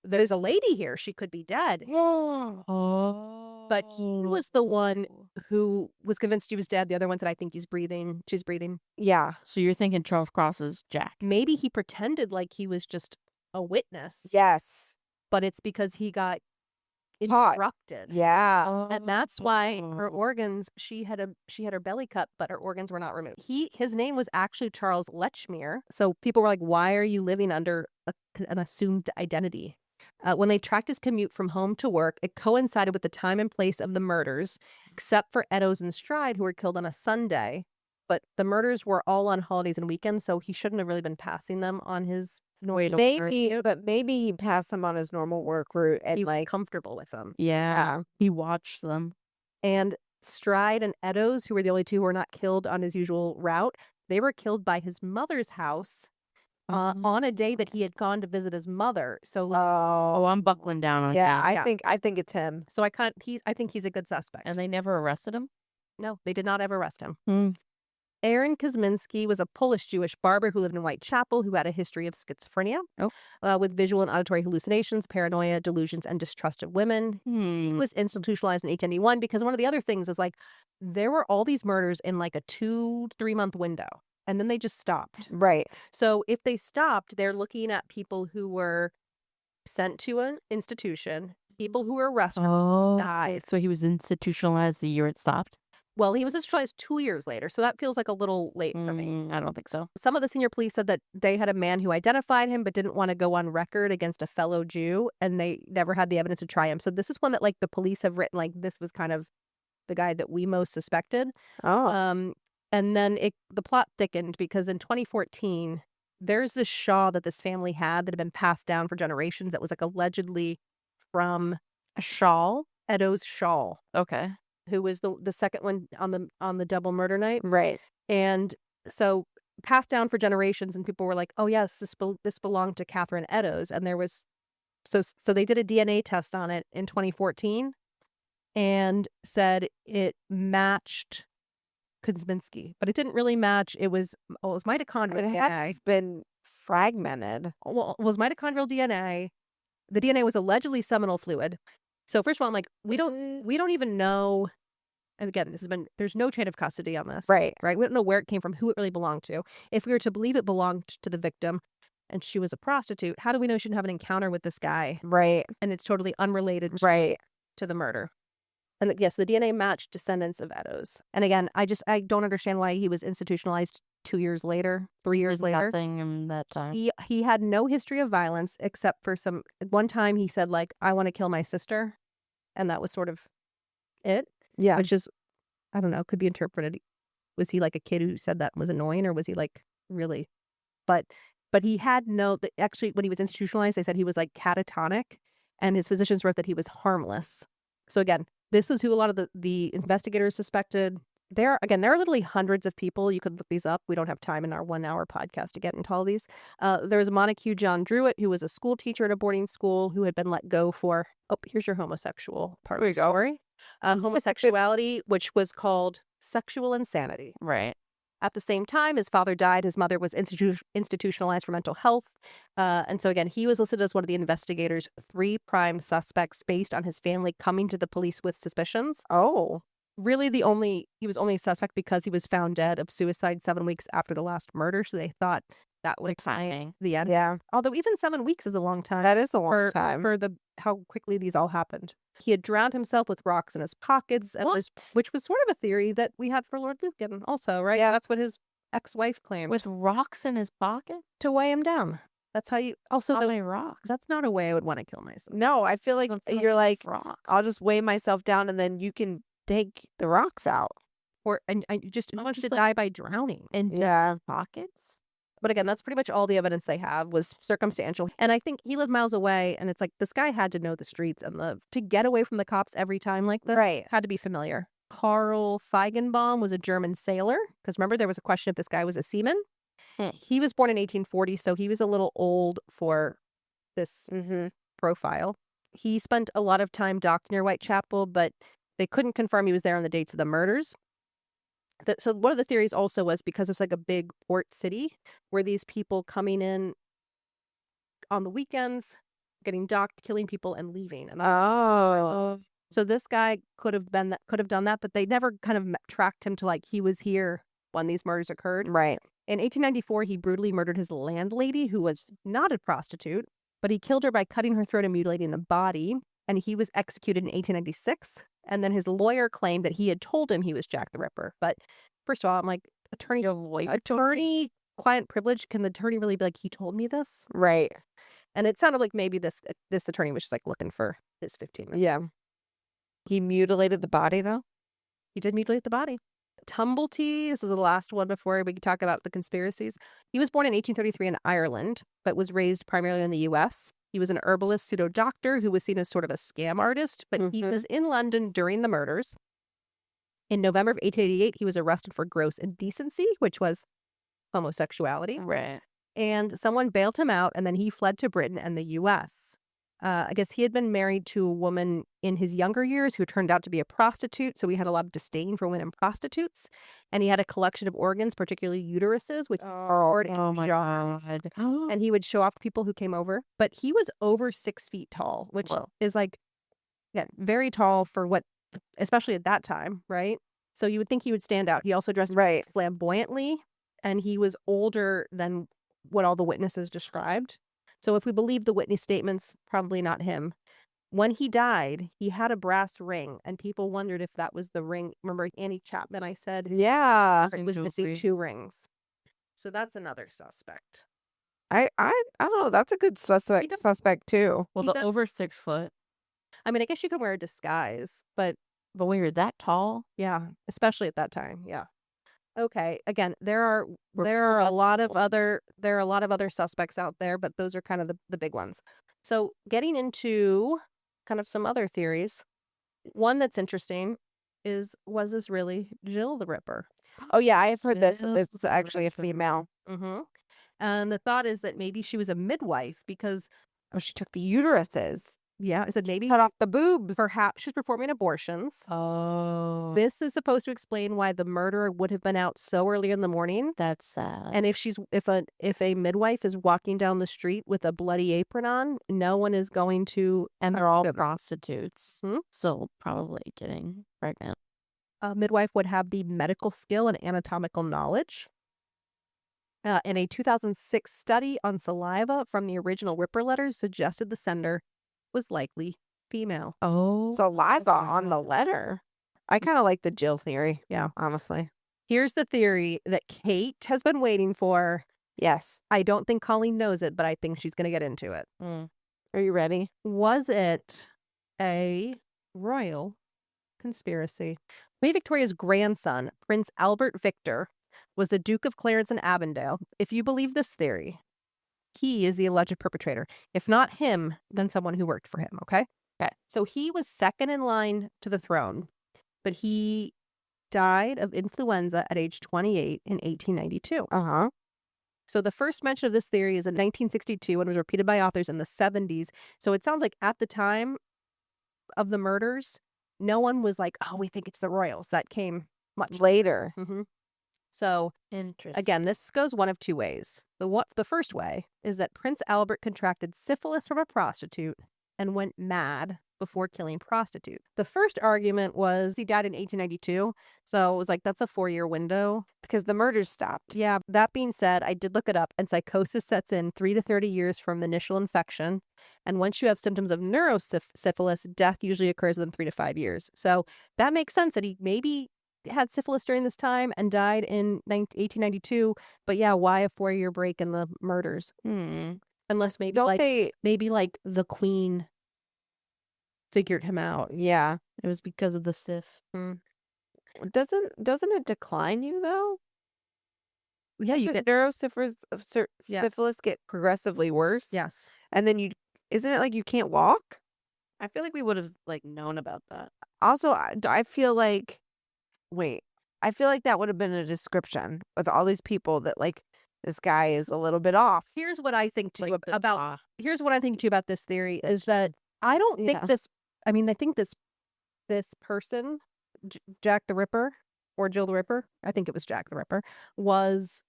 "There's a lady here. She could be dead." Oh. But he was the one who was convinced she was dead. The other one said, "I think she's breathing." Yeah. So you're thinking Charles Cross is Jack? Maybe he pretended like he was just a witness. Yes. But it's because he got Caught. interrupted. Yeah. And that's why her organs, she had her belly cut, but her organs were not removed. His name was actually Charles Lechmere. So people were like, why are you living under an assumed identity? When they tracked his commute from home to work, it coincided with the time and place of the murders, except for Eddowes and Stride, who were killed on a Sunday. But the murders were all on holidays and weekends, so he shouldn't have really been passing them on his normal. Maybe he passed them on his normal work route and He was like comfortable with them. Yeah. He watched them. And Stride and Eddowes, who were the only 2 who were not killed on his usual route, they were killed by his mother's house on a day that he had gone to visit his mother. So, Oh, I'm buckling down on yeah, that. I think it's him. so I think he's a good suspect. And they never arrested him? No, they did not ever arrest him. Hmm. Aaron Kosminski was a Polish-Jewish barber who lived in Whitechapel who had a history of schizophrenia with visual and auditory hallucinations, paranoia, delusions, and distrust of women. He was institutionalized in 1891 because one of the other things is like there were all these murders in like a 2-3 month window, and then they just stopped. Right. So if they stopped, they're looking at people who were sent to an institution, people who were arrested, died. So he was institutionalized the year it stopped? Well, he was institutionalized 2 years later, so that feels like a little late for me. I don't think so. Some of the senior police said that they had a man who identified him but didn't want to go on record against a fellow Jew, and they never had the evidence to try him. So this is one that like the police have written like this was kind of the guy that we most suspected. Oh. And then the plot thickened because in 2014, there's this shawl that this family had that had been passed down for generations that was like allegedly from A shawl? Edo's shawl, Okay. who was the second one on the double murder night. Right. And so passed down for generations, and people were like, "Oh yes, this belonged to Catherine Eddowes." And there was so they did a DNA test on it in 2014, and said it matched Kosminski, but it didn't really match. It was mitochondrial It DNA. has been fragmented. Well, it was mitochondrial DNA. The DNA was allegedly seminal fluid. So first of all, I'm like, we don't even know. And again, there's no chain of custody on this. Right. Right. We don't know where it came from, who it really belonged to. If we were to believe it belonged to the victim and she was a prostitute, how do we know she didn't have an encounter with this guy? Right. And it's totally unrelated Right. to the murder. And yes, the DNA matched descendants of Eddowes. And again, I don't understand why he was institutionalized 2 years later, 3 years later. Nothing in that time. He had no history of violence except for one time he said like, "I want to kill my sister." And that was sort of it. Yeah. Which is, I don't know, could be interpreted. Was he like a kid who said that was annoying, or was he like really? But he had actually when he was institutionalized, they said he was like catatonic, and his physicians wrote that he was harmless. So again, this was who a lot of the investigators suspected. There are literally hundreds of people. You could look these up. We don't have time in our 1 hour podcast to get into all these. There was Montague John Druitt, who was a school teacher at a boarding school who had been let go for, here's your homosexual part of the story. Homosexuality, which was called sexual insanity. Right. At the same time, his father died. His mother was institutionalized for mental health. And so again, he was listed as one of the investigators' 3 prime suspects based on his family coming to the police with suspicions. Oh. Really he was only a suspect because he was found dead of suicide 7 weeks after the last murder. So they thought that would explain the end. Yeah. Although even 7 weeks is a long time. That is a long time. For how quickly these all happened. He had drowned himself with rocks in his pockets, which was sort of a theory that we had for Lord Lucan also, right? Yeah. That's what his ex-wife claimed. With rocks in his pocket? To weigh him down. That's how you... Also, How many rocks? that's not a way I would want to kill myself. No, I feel like you're like, rocks. I'll just weigh myself down and then you can take the rocks out. And just to die by drowning. In his pockets? But again, that's pretty much all the evidence they have was circumstantial. And I think he lived miles away, and it's like this guy had to know the streets and to get away from the cops every time like this. Right. Had to be familiar. Karl Feigenbaum was a German sailor, because remember there was a question if this guy was a seaman. He was born in 1840, so he was a little old for this profile. He spent a lot of time docked near Whitechapel, but they couldn't confirm he was there on the dates of the murders. So one of the theories also was because it's like a big port city where these people coming in on the weekends, getting docked, killing people, and leaving. And so this guy could have done that, but they never kind of tracked him to like he was here when these murders occurred. Right. In 1894, he brutally murdered his landlady, who was not a prostitute, but he killed her by cutting her throat and mutilating the body. And he was executed in 1896. And then his lawyer claimed that he had told him he was Jack the Ripper. But first of all, I'm like, attorney-client privilege. Can the attorney really be like, he told me this? Right. And it sounded like maybe this attorney was just like looking for his 15 minutes. Yeah. He mutilated the body, though? He did mutilate the body. Tumblety, this is the last one before we can talk about the conspiracies. He was born in 1833 in Ireland, but was raised primarily in the U.S. He was an herbalist pseudo-doctor who was seen as sort of a scam artist, but he was in London during the murders. In November of 1888, he was arrested for gross indecency, which was homosexuality. Right. And someone bailed him out, and then he fled to Britain and the U.S. I guess he had been married to a woman in his younger years who turned out to be a prostitute. So he had a lot of disdain for women prostitutes. And he had a collection of organs, particularly uteruses, which are Oh my jars. god. And he would show off to people who came over. But he was over 6 feet tall, which Whoa. is like, yeah, very tall for what, especially at that time, right? So you would think he would stand out. He also dressed Right. flamboyantly, and he was older than what all the witnesses described. So if we believe the witness statements, probably not him. When he died, he had a brass ring, and people wondered if that was the ring. Remember Annie Chapman? I said Yeah. it was missing 2 rings. So that's another suspect. I don't know. That's a good suspect too. Well, He the does- over 6 foot. I mean, I guess you could wear a disguise, but But when you're that tall, yeah, especially at that time. Yeah. Okay. Again, there are a lot of other suspects out there, but those are kind of the big ones. So getting into kind of some other theories. One that's interesting is, was this really Jill the Ripper? Oh yeah, I have heard this. Jill This is the actually a Ripper. female. Mm-hmm. And the thought is that maybe she was a midwife because, Oh, she took the uteruses, yeah, I said maybe cut off the boobs. perhaps she's performing abortions. oh, This is supposed to explain why the murderer would have been out so early in the morning. that's sad. And if a midwife is walking down the street with a bloody apron on, no one is going to. And they're all murder them. prostitutes, Hmm? so probably getting pregnant. A midwife would have the medical skill and anatomical knowledge. And a 2006 study on saliva from the original Ripper letters suggested the sender was likely female. Oh, Saliva on the letter. I kind of like the Jill theory. Yeah. Honestly. Here's the theory that Kate has been waiting for. Yes. I don't think Colleen knows it, but I think she's going to get into it. Are you ready? Was it a royal conspiracy? Queen Victoria's grandson, Prince Albert Victor, was the Duke of Clarence and Avondale. If you believe this theory, he is the alleged perpetrator. If not him, then someone who worked for him, okay? Okay. So he was second in line to the throne, but he died of influenza at age 28 in 1892. Uh-huh. So the first mention of this theory is in 1962 and was repeated by authors in the 70s. So it sounds like at the time of the murders, no one was like, oh, we think it's the royals. That came much Later. Mm-hmm. So interesting. again, this goes one of 2 ways. The first way is that Prince Albert contracted syphilis from a prostitute and went mad before killing prostitute. The first argument was he died in 1892. So it was like, that's a 4-year window. Because the murders stopped. Yeah. That being said, I did look it up, and psychosis sets in 3 to 30 years from the initial infection. And once you have symptoms of neurosyphilis, death usually occurs within 3 to 5 years. So that makes sense that he maybe had syphilis during this time and died in 1892. But yeah, why a 4-year break in the murders? Unless maybe maybe the Queen figured him out. Yeah. It was because of the syph. Doesn't it decline you though? Yeah, you get syphilis get progressively worse. yes. And then isn't it like you can't walk? I feel like we would have known about that. Also, I feel like, I feel like that would have been a description with all these people that this guy is a little bit off. Here's what I think too Like the about here's what I think too about this theory is that I don't think Yeah. this. I mean, I think this person, Jack the Ripper or Jill the Ripper. I think it was Jack the Ripper. Was,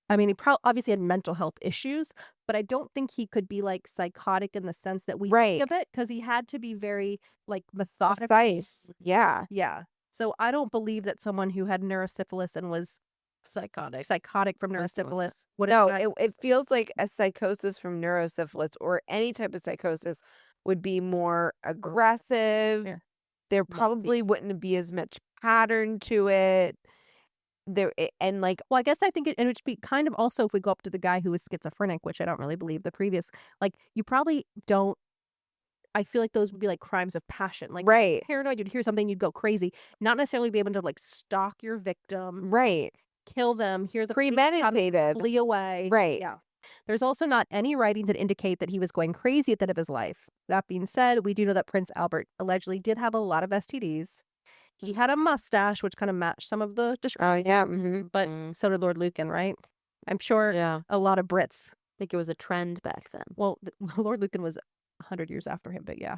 I mean, he obviously had mental health issues, but I don't think he could be psychotic in the sense that we Right. think of it, because he had to be very methodical. Precise. Yeah. Yeah. So I don't believe that someone who had neurosyphilis and was psychotic from neurosyphilis would No, have. it feels like a psychosis from neurosyphilis or any type of psychosis would be more aggressive. Yeah. There probably wouldn't be as much pattern to it. Well, I guess I think it would be kind of also if we go up to the guy who was schizophrenic, which I don't really believe the previous, you probably don't. I feel like those would be crimes of passion. right, Paranoid, you'd hear something, you'd go crazy. Not necessarily be able to stalk your victim, right, kill them, hear the police come, premeditated. flee away. Right. Yeah. There's also not any writings that indicate that he was going crazy at the end of his life. That being said, we do know that Prince Albert allegedly did have a lot of STDs. He had a mustache, which kind of matched some of the description, Oh yeah. Mm-hmm. but so did Lord Lucan, right? I'm sure Yeah. a lot of Brits. I think it was a trend back then. Well, Lord Lucan was 100 years after him, but yeah.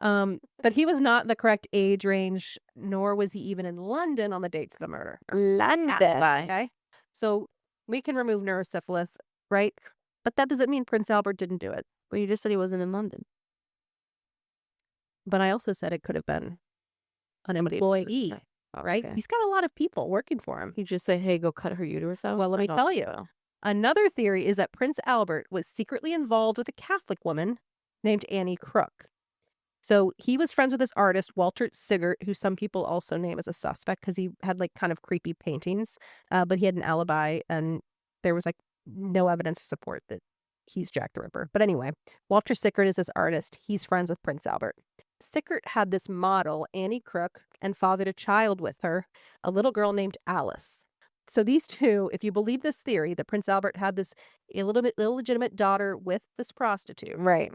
But he was not in the correct age range, nor was he even in London on the dates of the murder. London. Okay. So we can remove neurosyphilis, right? But that doesn't mean Prince Albert didn't do it. But you just said he wasn't in London. But I also said it could have been an employee, right? Okay. He's got a lot of people working for him. You just say, hey, go cut her uterus out? Well, let me tell you. Another theory is that Prince Albert was secretly involved with a Catholic woman named Annie Crook. So he was friends with this artist, Walter Siggert, who some people also name as a suspect because he had like kind of creepy paintings, but he had an alibi and there was like no evidence to support that he's Jack the Ripper. But anyway, Walter Siggert is this artist. He's friends with Prince Albert. Siggert had this model, Annie Crook, and fathered a child with her, a little girl named Alice. So these two, if you believe this theory that Prince Albert had this illegitimate daughter with this prostitute, Right.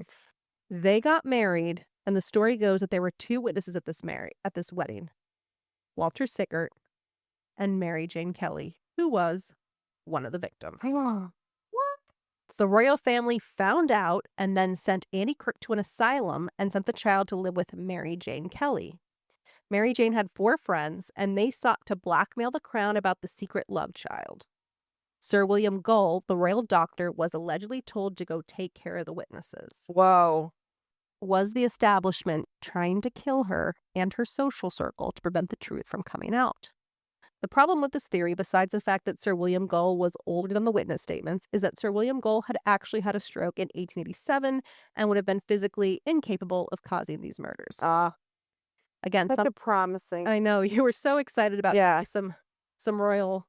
they got married, and the story goes that there were two witnesses at this wedding, Walter Siggert and Mary Jane Kelly, who was one of the victims. What? The royal family found out and then sent Annie Crook to an asylum and sent the child to live with Mary Jane Kelly. Mary Jane had 4 friends, and they sought to blackmail the crown about the secret love child. Sir William Gull, the royal doctor, was allegedly told to go take care of the witnesses. Whoa. Was the establishment trying to kill her and her social circle to prevent the truth from coming out? The problem with this theory, besides the fact that Sir William Gull was older than the witness statements, is that Sir William Gull had actually had a stroke in 1887 and would have been physically incapable of causing these murders. Again, Such a promising. I know you were so excited about Yeah. some royal.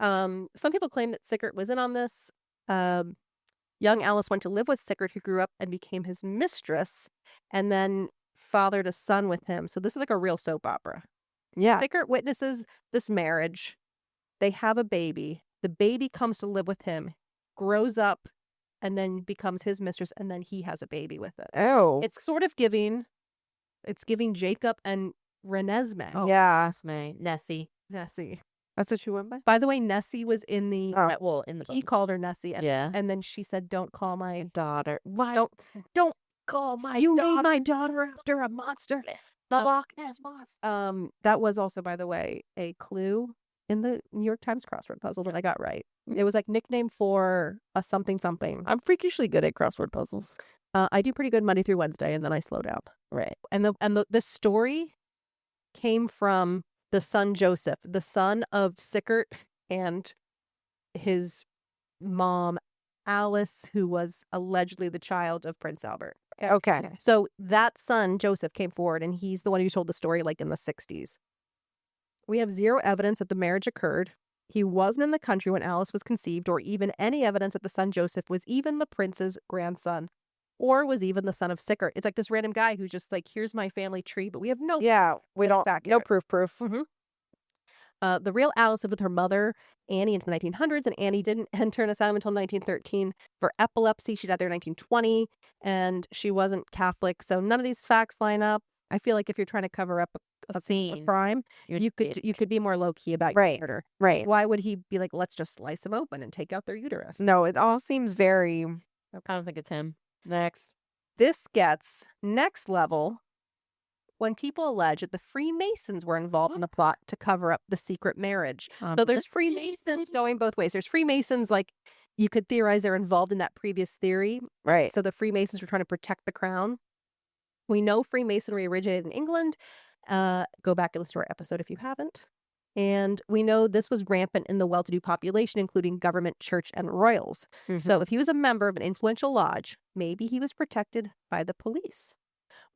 Some people claim that Siggert was in on this. Young Alice went to live with Siggert, who grew up and became his mistress, and then fathered a son with him. So this is like a real soap opera. Yeah. Siggert witnesses this marriage. They have a baby. The baby comes to live with him, grows up, and then becomes his mistress, and then he has a baby with it. Oh. It's sort of giving Jacob and Renesmee. Oh. Yeah. Nessie. Nessie. That's what she went by? By the way, Nessie was in the. Oh. In the He book. called her Nessie, and, Yeah. and then she said, "Don't call my Daughter. why don't call my You daughter. named my daughter after a monster." The Loch Ness Monster. That was also, by the way, a clue in the New York Times crossword puzzle that I got right. It was like nickname for a something. I'm freakishly good at crossword puzzles. I do pretty good Monday through Wednesday, and then I slow down. Right. And the story came from the son Joseph, the son of Siggert and his mom Alice, who was allegedly the child of Prince Albert. Okay. So that son Joseph came forward, and he's the one who told the story like in the 60s. We have zero evidence that the marriage occurred. He wasn't in the country when Alice was conceived, or even any evidence that the son Joseph was even the prince's grandson, or was even the son of Siggert. It's like this random guy who's just like, here's my family tree, but we have no. Yeah. We don't. back No yet. proof. The real Alice lived with her mother, Annie, into the 1900s, and Annie didn't enter an asylum until 1913 for epilepsy. She died there in 1920, and she wasn't Catholic, so none of these facts line up. I feel like if you're trying to cover up a Scene. crime, you could be more low key about Right. your murder. Right. Why would he be like, let's just slice them open and take out their uterus? No, it all seems very. I don't think it's him. Next. This gets next level when people allege that the Freemasons were involved in the plot to cover up the secret marriage. So there's Freemasons going both ways. There's Freemasons, like you could theorize they're involved in that previous theory. Right. So the Freemasons were trying to protect the crown. We know Freemasonry originated in England. Go back and listen to our episode if you haven't. And we know this was rampant in the well-to-do population, including government, church, and royals. So if he was a member of an influential lodge, maybe he was protected by the police.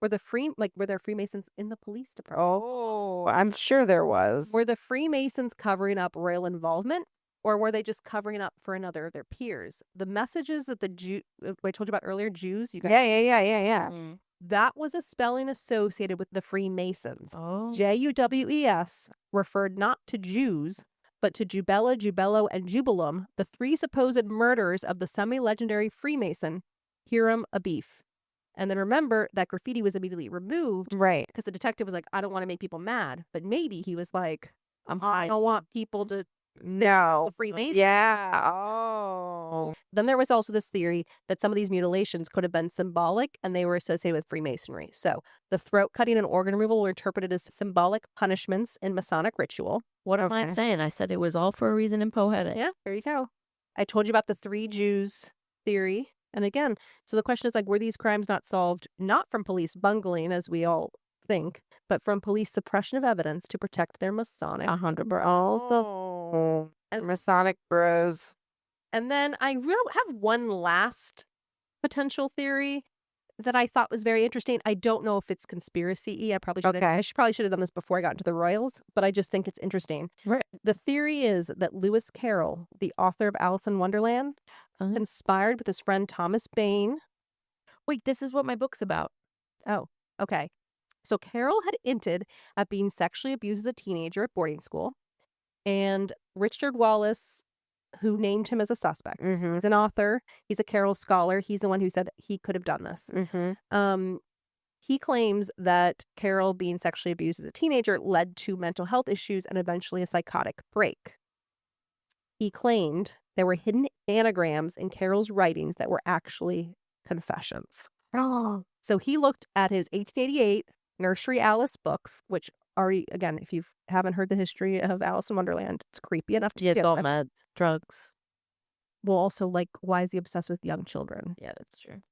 Were there Freemasons in the police department? Oh, I'm sure there was. Were the Freemasons covering up royal involvement, or were they just covering up for another of their peers? The messages that I told you about earlier, Jews, you guys, Yeah. that was a spelling associated with the Freemasons. Oh. Jewes referred not to Jews, but to Jubela, Jubelo, and Jubilum, the 3 supposed murderers of the semi-legendary Freemason Hiram Abif. And then remember that graffiti was immediately removed Right. because the detective was like, I don't want to make people mad. But maybe he was like, I don't want people to No. Freemasons. Yeah. Oh. Then there was also this theory that some of these mutilations could have been symbolic and they were associated with Freemasonry. So the throat cutting and organ removal were interpreted as symbolic punishments in Masonic ritual. What am I saying? I said it was all for a reason and poetic. Yeah, there you go. I told you about the 3 Jews theory. And again, so the question is like, were these crimes not solved not from police bungling, as we all think, but from police suppression of evidence to protect their Masonic 100%. Also, Masonic bros. And then I have one last potential theory that I thought was very interesting. I don't know if it's conspiracy-y. I probably should have done this before I got into the royals, but I just think it's interesting. Right. The theory is that Lewis Carroll, the author of Alice in Wonderland, conspired with his friend Thomas Bain. Wait, this is what my book's about. Oh, okay. So Carroll had hinted at being sexually abused as a teenager at boarding school, and Richard Wallace, who named him as a suspect. He's an author. He's a Carroll scholar. He's the one who said he could have done this. He claims that Carroll being sexually abused as a teenager led to mental health issues and eventually a psychotic break. He claimed there were hidden anagrams in Carroll's writings that were actually confessions. Oh. So he looked at his 1888 Nursery Alice book, which already, again, if you haven't heard the history of Alice in Wonderland, it's creepy enough to Yeah, begin it's all with. meds, drugs. Well, also, like, why is he obsessed with young children? Yeah, that's true.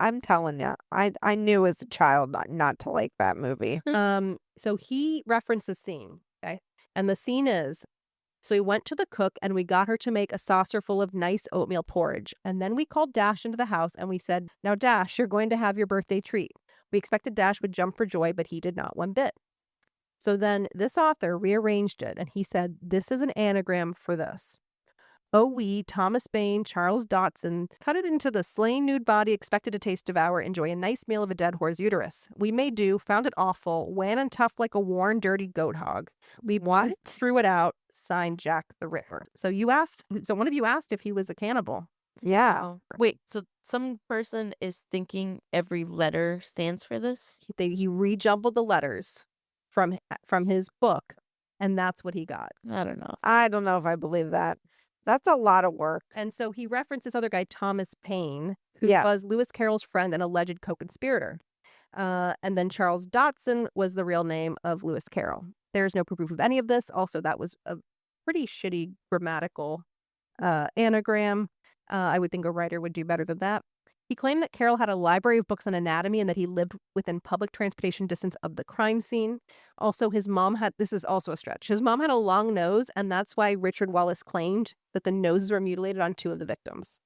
I'm telling you, I knew as a child not to like that movie. So he referenced the scene, okay? And the scene is, so we went to the cook and we got her to make a saucer full of nice oatmeal porridge. And then we called Dash into the house and we said, now, Dash, you're going to have your birthday treat. We expected Dash would jump for joy, but he did not one bit. So then this author rearranged it and he said, this is an anagram for this. Oh, we, Thomas Bain, Charles Dotson, cut it into the slain nude body, expected to taste, devour, enjoy a nice meal of a dead whore's uterus. We made do, found it awful, wan and tough like a worn, dirty goat hog. We threw it out, signed Jack the Ripper. So one of you asked if he was a cannibal. Yeah. Oh. Wait, so some person is thinking every letter stands for this? He rejumbled the letters from his book, and that's what he got. I don't know. I don't know if I believe that. That's a lot of work. And so he referenced this other guy, Thomas Paine, who was Lewis Carroll's friend and alleged co-conspirator. And then Charles Dotson was the real name of Lewis Carroll. There's no proof of any of this. Also, that was a pretty shitty grammatical anagram. I would think a writer would do better than that. He claimed that Carroll had a library of books on anatomy and that he lived within public transportation distance of the crime scene. Also, his mom had, this is also a stretch, his mom had a long nose, and that's why Richard Wallace claimed that the noses were mutilated on 2 of the victims,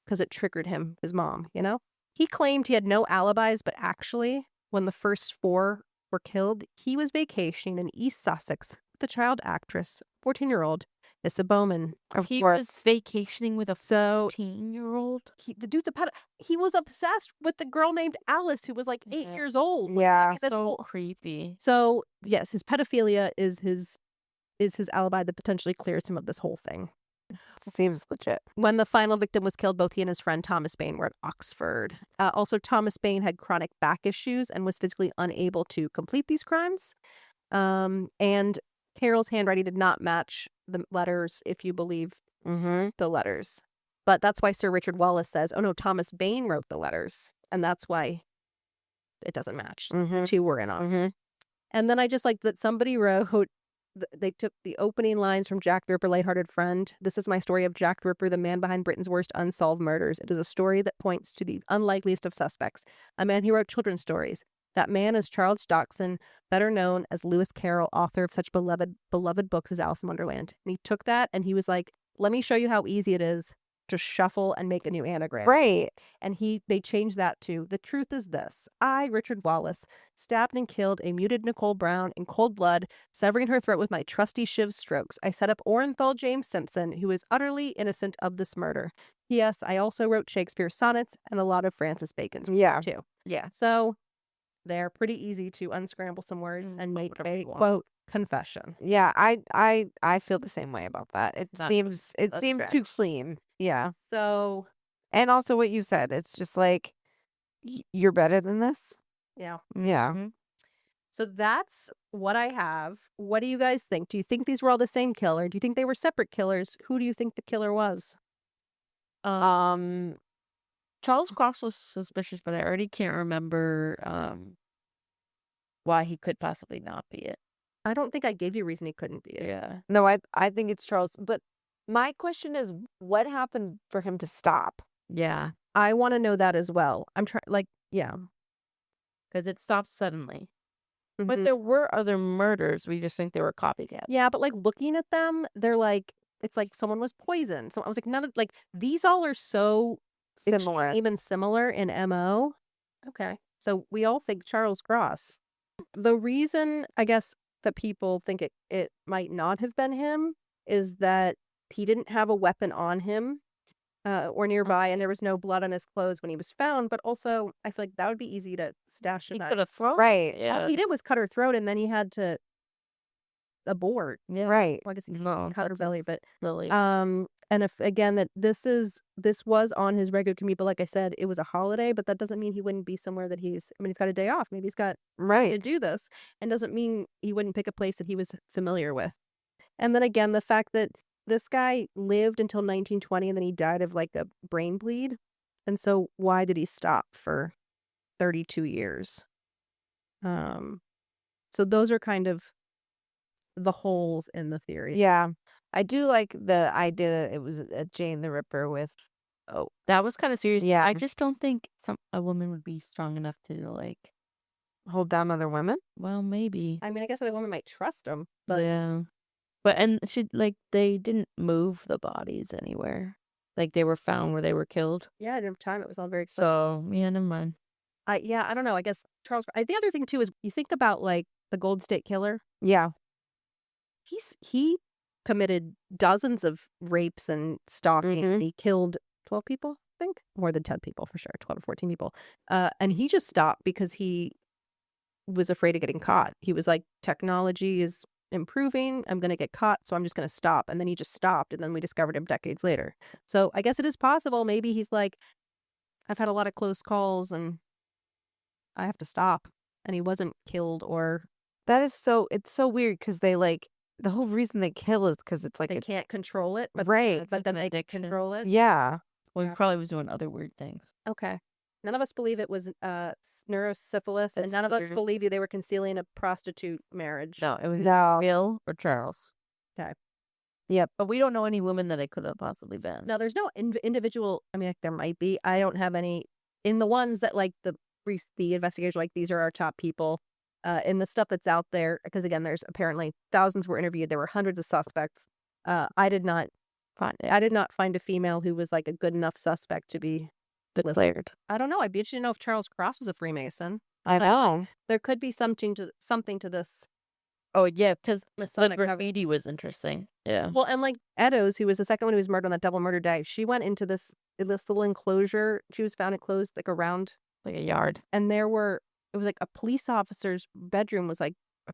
because it triggered him, his mom, you know? He claimed he had no alibis, but actually, when the first 4 were killed, he was vacationing in East Sussex with the child actress, 14-year-old, Issa Bowman. He was vacationing with a 14-year-old? The dude's a he was obsessed with the girl named Alice who was like 8 years old. Yeah. That's so creepy. So, yes, his pedophilia is his alibi that potentially clears him of this whole thing. Seems legit. When the final victim was killed, both he and his friend Thomas Bain were at Oxford. Also, Thomas Bain had chronic back issues and was physically unable to complete these crimes. And Carroll's handwriting did not match the letters, if you believe the letters. But that's why Sir Richard Wallace says, oh no, Thomas Bain wrote the letters. And that's why it doesn't match. The 2 were in on. And then I just like that somebody wrote, they took the opening lines from Jack the Ripper, Lighthearted Friend. This is my story of Jack the Ripper, the man behind Britain's worst unsolved murders. It is a story that points to the unlikeliest of suspects, a man who wrote children's stories. That man is Charles Dotson, better known as Lewis Carroll, author of such beloved books as Alice in Wonderland. And he took that and he was like, let me show you how easy it is to shuffle and make a new anagram. Right. And they changed that to, the truth is this. I, Richard Wallace, stabbed and killed a muted Nicole Brown in cold blood, severing her throat with my trusty shiv strokes. I set up Orenthal James Simpson, who is utterly innocent of this murder. P.S. I also wrote Shakespeare's sonnets and a lot of Francis Bacon's too. Yeah. So they're pretty easy to unscramble some words and make a, quote, confession. Yeah, I feel the same way about that. It seems too clean. Yeah. So, and also what you said, it's just like you're better than this. yeah. Yeah. So that's what I have. What do you guys think? Do you think these were all the same killer? Do you think they were separate killers? Who do you think the killer was? Um, Charles Cross was suspicious, but I already can't remember why he could possibly not be it. I don't think I gave you a reason he couldn't be it. Yeah. no, I think it's Charles. But my question is, what happened for him to stop? Yeah. I want to know that as well. I'm trying, yeah. Because it stopped suddenly. But Mhm. there were other murders. We just think they were copycats. Yeah, but looking at them, they're it's like someone was poisoned. So I was like, none of these all are so Similar. even similar in MO. Okay. So we all think Charles Cross. The reason I guess that people think it might not have been him is that he didn't have a weapon on him or nearby, and there was no blood on his clothes when he was found. But also, I feel like that would be easy to stash a He knife. could have thrown. Right. All Yeah. he did was cut her throat, and then he had to abort. Yeah. Right. Well, I guess he No, cut her that's belly, but silly. and if again that this was on his regular commute, but like I said, it was a holiday, but that doesn't mean he wouldn't be somewhere that he's got a day off. Maybe he's got to Right. do this, and doesn't mean he wouldn't pick a place that he was familiar with. And then again, the fact that this guy lived until 1920 and then he died of a brain bleed. And so why did he stop for 32 years? So those are kind of the holes in the theory. Yeah. I do like the idea that it was a Jane the Ripper with. Oh, that was kind of serious. Yeah. I just don't think a woman would be strong enough to Hold down other women. well, maybe. I mean, I guess the woman might trust him, but Yeah. But and they didn't move the bodies anywhere. They were found where they were killed. yeah, at the time it was all very quick. So, yeah, never mind. Yeah, I don't know. I guess Charles. The other thing too is you think about the Gold State Killer. Yeah. He committed dozens of rapes and stalking. Mhm. And he killed 12 people, I think, more than 10 people for sure, 12 or 14 people. And he just stopped because he was afraid of getting caught. He was like, technology is improving. I'm going to get caught, so I'm just going to stop. And then he just stopped, and then we discovered him decades later. So I guess it is possible. Maybe he's like, I've had a lot of close calls, and I have to stop. And he wasn't killed or That is it's so weird because they the whole reason they kill is because it's they can't control it. But right. but then an they can addiction. control it. Yeah. Well, he probably was doing other weird things. Okay. None of us believe it was neurosyphilis, and That's none of us weird. believe they were concealing a prostitute marriage. No, it was No. Bill or Charles. Okay. Yep. But we don't know any women that it could have possibly been. No, there's no individual. I mean, there might be. I don't have any in the ones that the investigators these are our top people. In the stuff that's out there, because again, there's apparently thousands were interviewed. There were hundreds of suspects. I did not find a female who was a good enough suspect to be Declared. I don't know. I'd be interested to know if Charles Cross was a Freemason. I know. There could be something to this. Oh, yeah, because the Masonic covenant. graffiti was interesting. Yeah. Well, and Eddowes, who was the second one who was murdered on that double murder day, she went into this little enclosure. She was found enclosed around Like a yard. and it was a police officer's bedroom was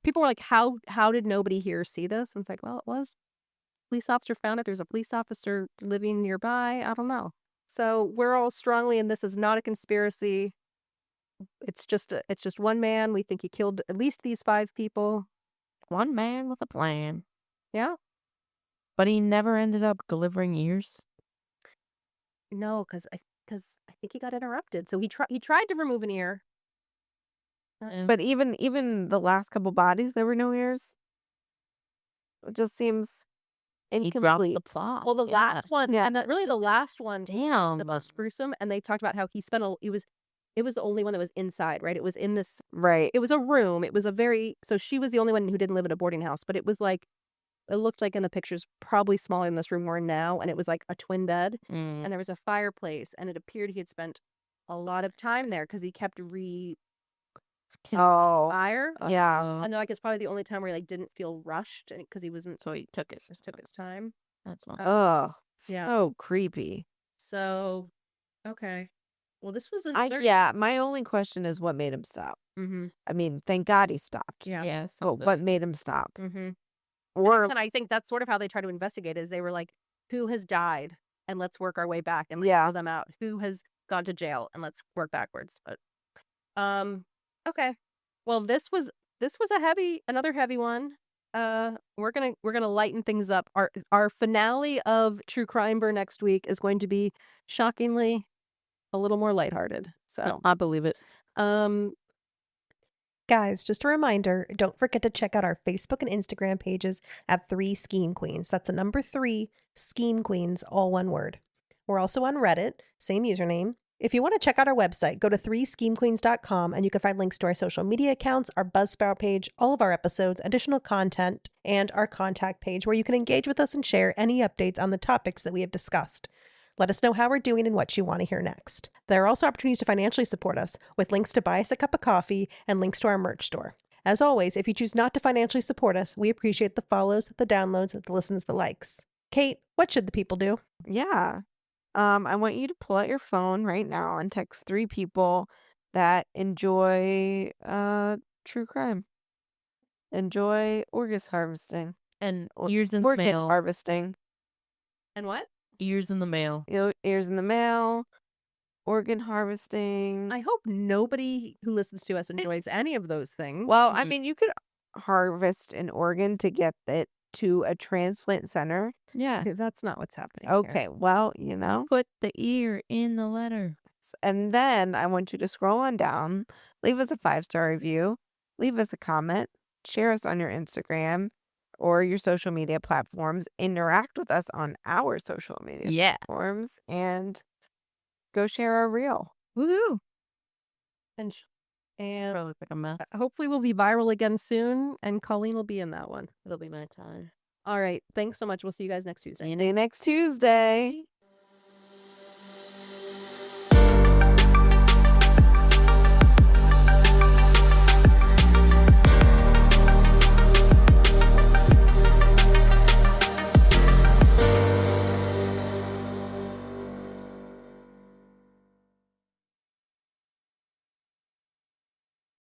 people were how did nobody here see this? And it's well, it was police officer found it. There's a police officer living nearby. I don't know. So we're all strongly in this is not a conspiracy. It's just one man. We think he killed at least these 5 people. One man with a plan. Yeah. But he never ended up delivering ears. No, because I think he got interrupted. So he tried to remove an ear. But even the last couple bodies, there were no ears. It just seems He dropped the incomplete. plot. Well, the Yeah. last one, Yeah. and really the last one, Damn. the most gruesome. And they talked about how he spent it was the only one that was inside, right? It was in this. Right. It was a room. It was so she was the only one who didn't live in a boarding house, but it was it looked in the pictures probably smaller than this room we're in now, and it was a twin bed, Mm. and there was a fireplace, and it appeared he had spent a lot of time there because he kept Oh. fire. Yeah. And I guess probably the only time where he didn't feel rushed because he wasn't. So he took it. Just took his time. That's one. Oh. Yeah. So creepy. So, okay. Well, this was Yeah. My only question is what made him stop. Mm-hmm. I mean, thank God he stopped. Yeah. Yeah. But what made him stop? Mm-hmm. Or And I think that's sort of how they try to investigate is they were who has died, and let's work our way back and Yeah. pull them out. Who has gone to jail, and let's work backwards. But, okay. Well, this was this was another heavy one. We're gonna lighten things up. Our finale of True Crimeber next week is going to be shockingly a little more lighthearted. So I believe it. Guys, just a reminder, don't forget to check out our Facebook and Instagram pages at 3 Scheme Queens. That's the number 3 Scheme Queens, all one word. We're also on Reddit, same username. If you want to check out our website, go to 3schemequeens.com and you can find links to our social media accounts, our Buzzsprout page, all of our episodes, additional content, and our contact page where you can engage with us and share any updates on the topics that we have discussed. Let us know how we're doing and what you want to hear next. There are also opportunities to financially support us with links to buy us a cup of coffee and links to our merch store. As always, if you choose not to financially support us, we appreciate the follows, the downloads, the listens, the likes. Kate, what should the people do? Yeah. I want you to pull out your phone right now and text 3 people that enjoy true crime. Enjoy organ harvesting. And Or ears in the organ mail. harvesting. and what? Ears in the mail. Ears in the mail. Organ harvesting. I hope nobody who listens to us enjoys any of those things. Well, I mean, you could harvest an organ to get it to a transplant center. Yeah. That's not what's happening. here. Okay, well, you know. Put the ear in the letter. And then I want you to scroll on down, leave us a 5-star review, leave us a comment, share us on your Instagram or your social media platforms, interact with us on our social media Yeah. platforms, and go share our reel. Woohoo. And Probably like a mess. hopefully we'll be viral again soon, and Colleen will be in that one. It'll be my time. All right. Thanks so much. We'll see you guys next Tuesday. See you next Tuesday.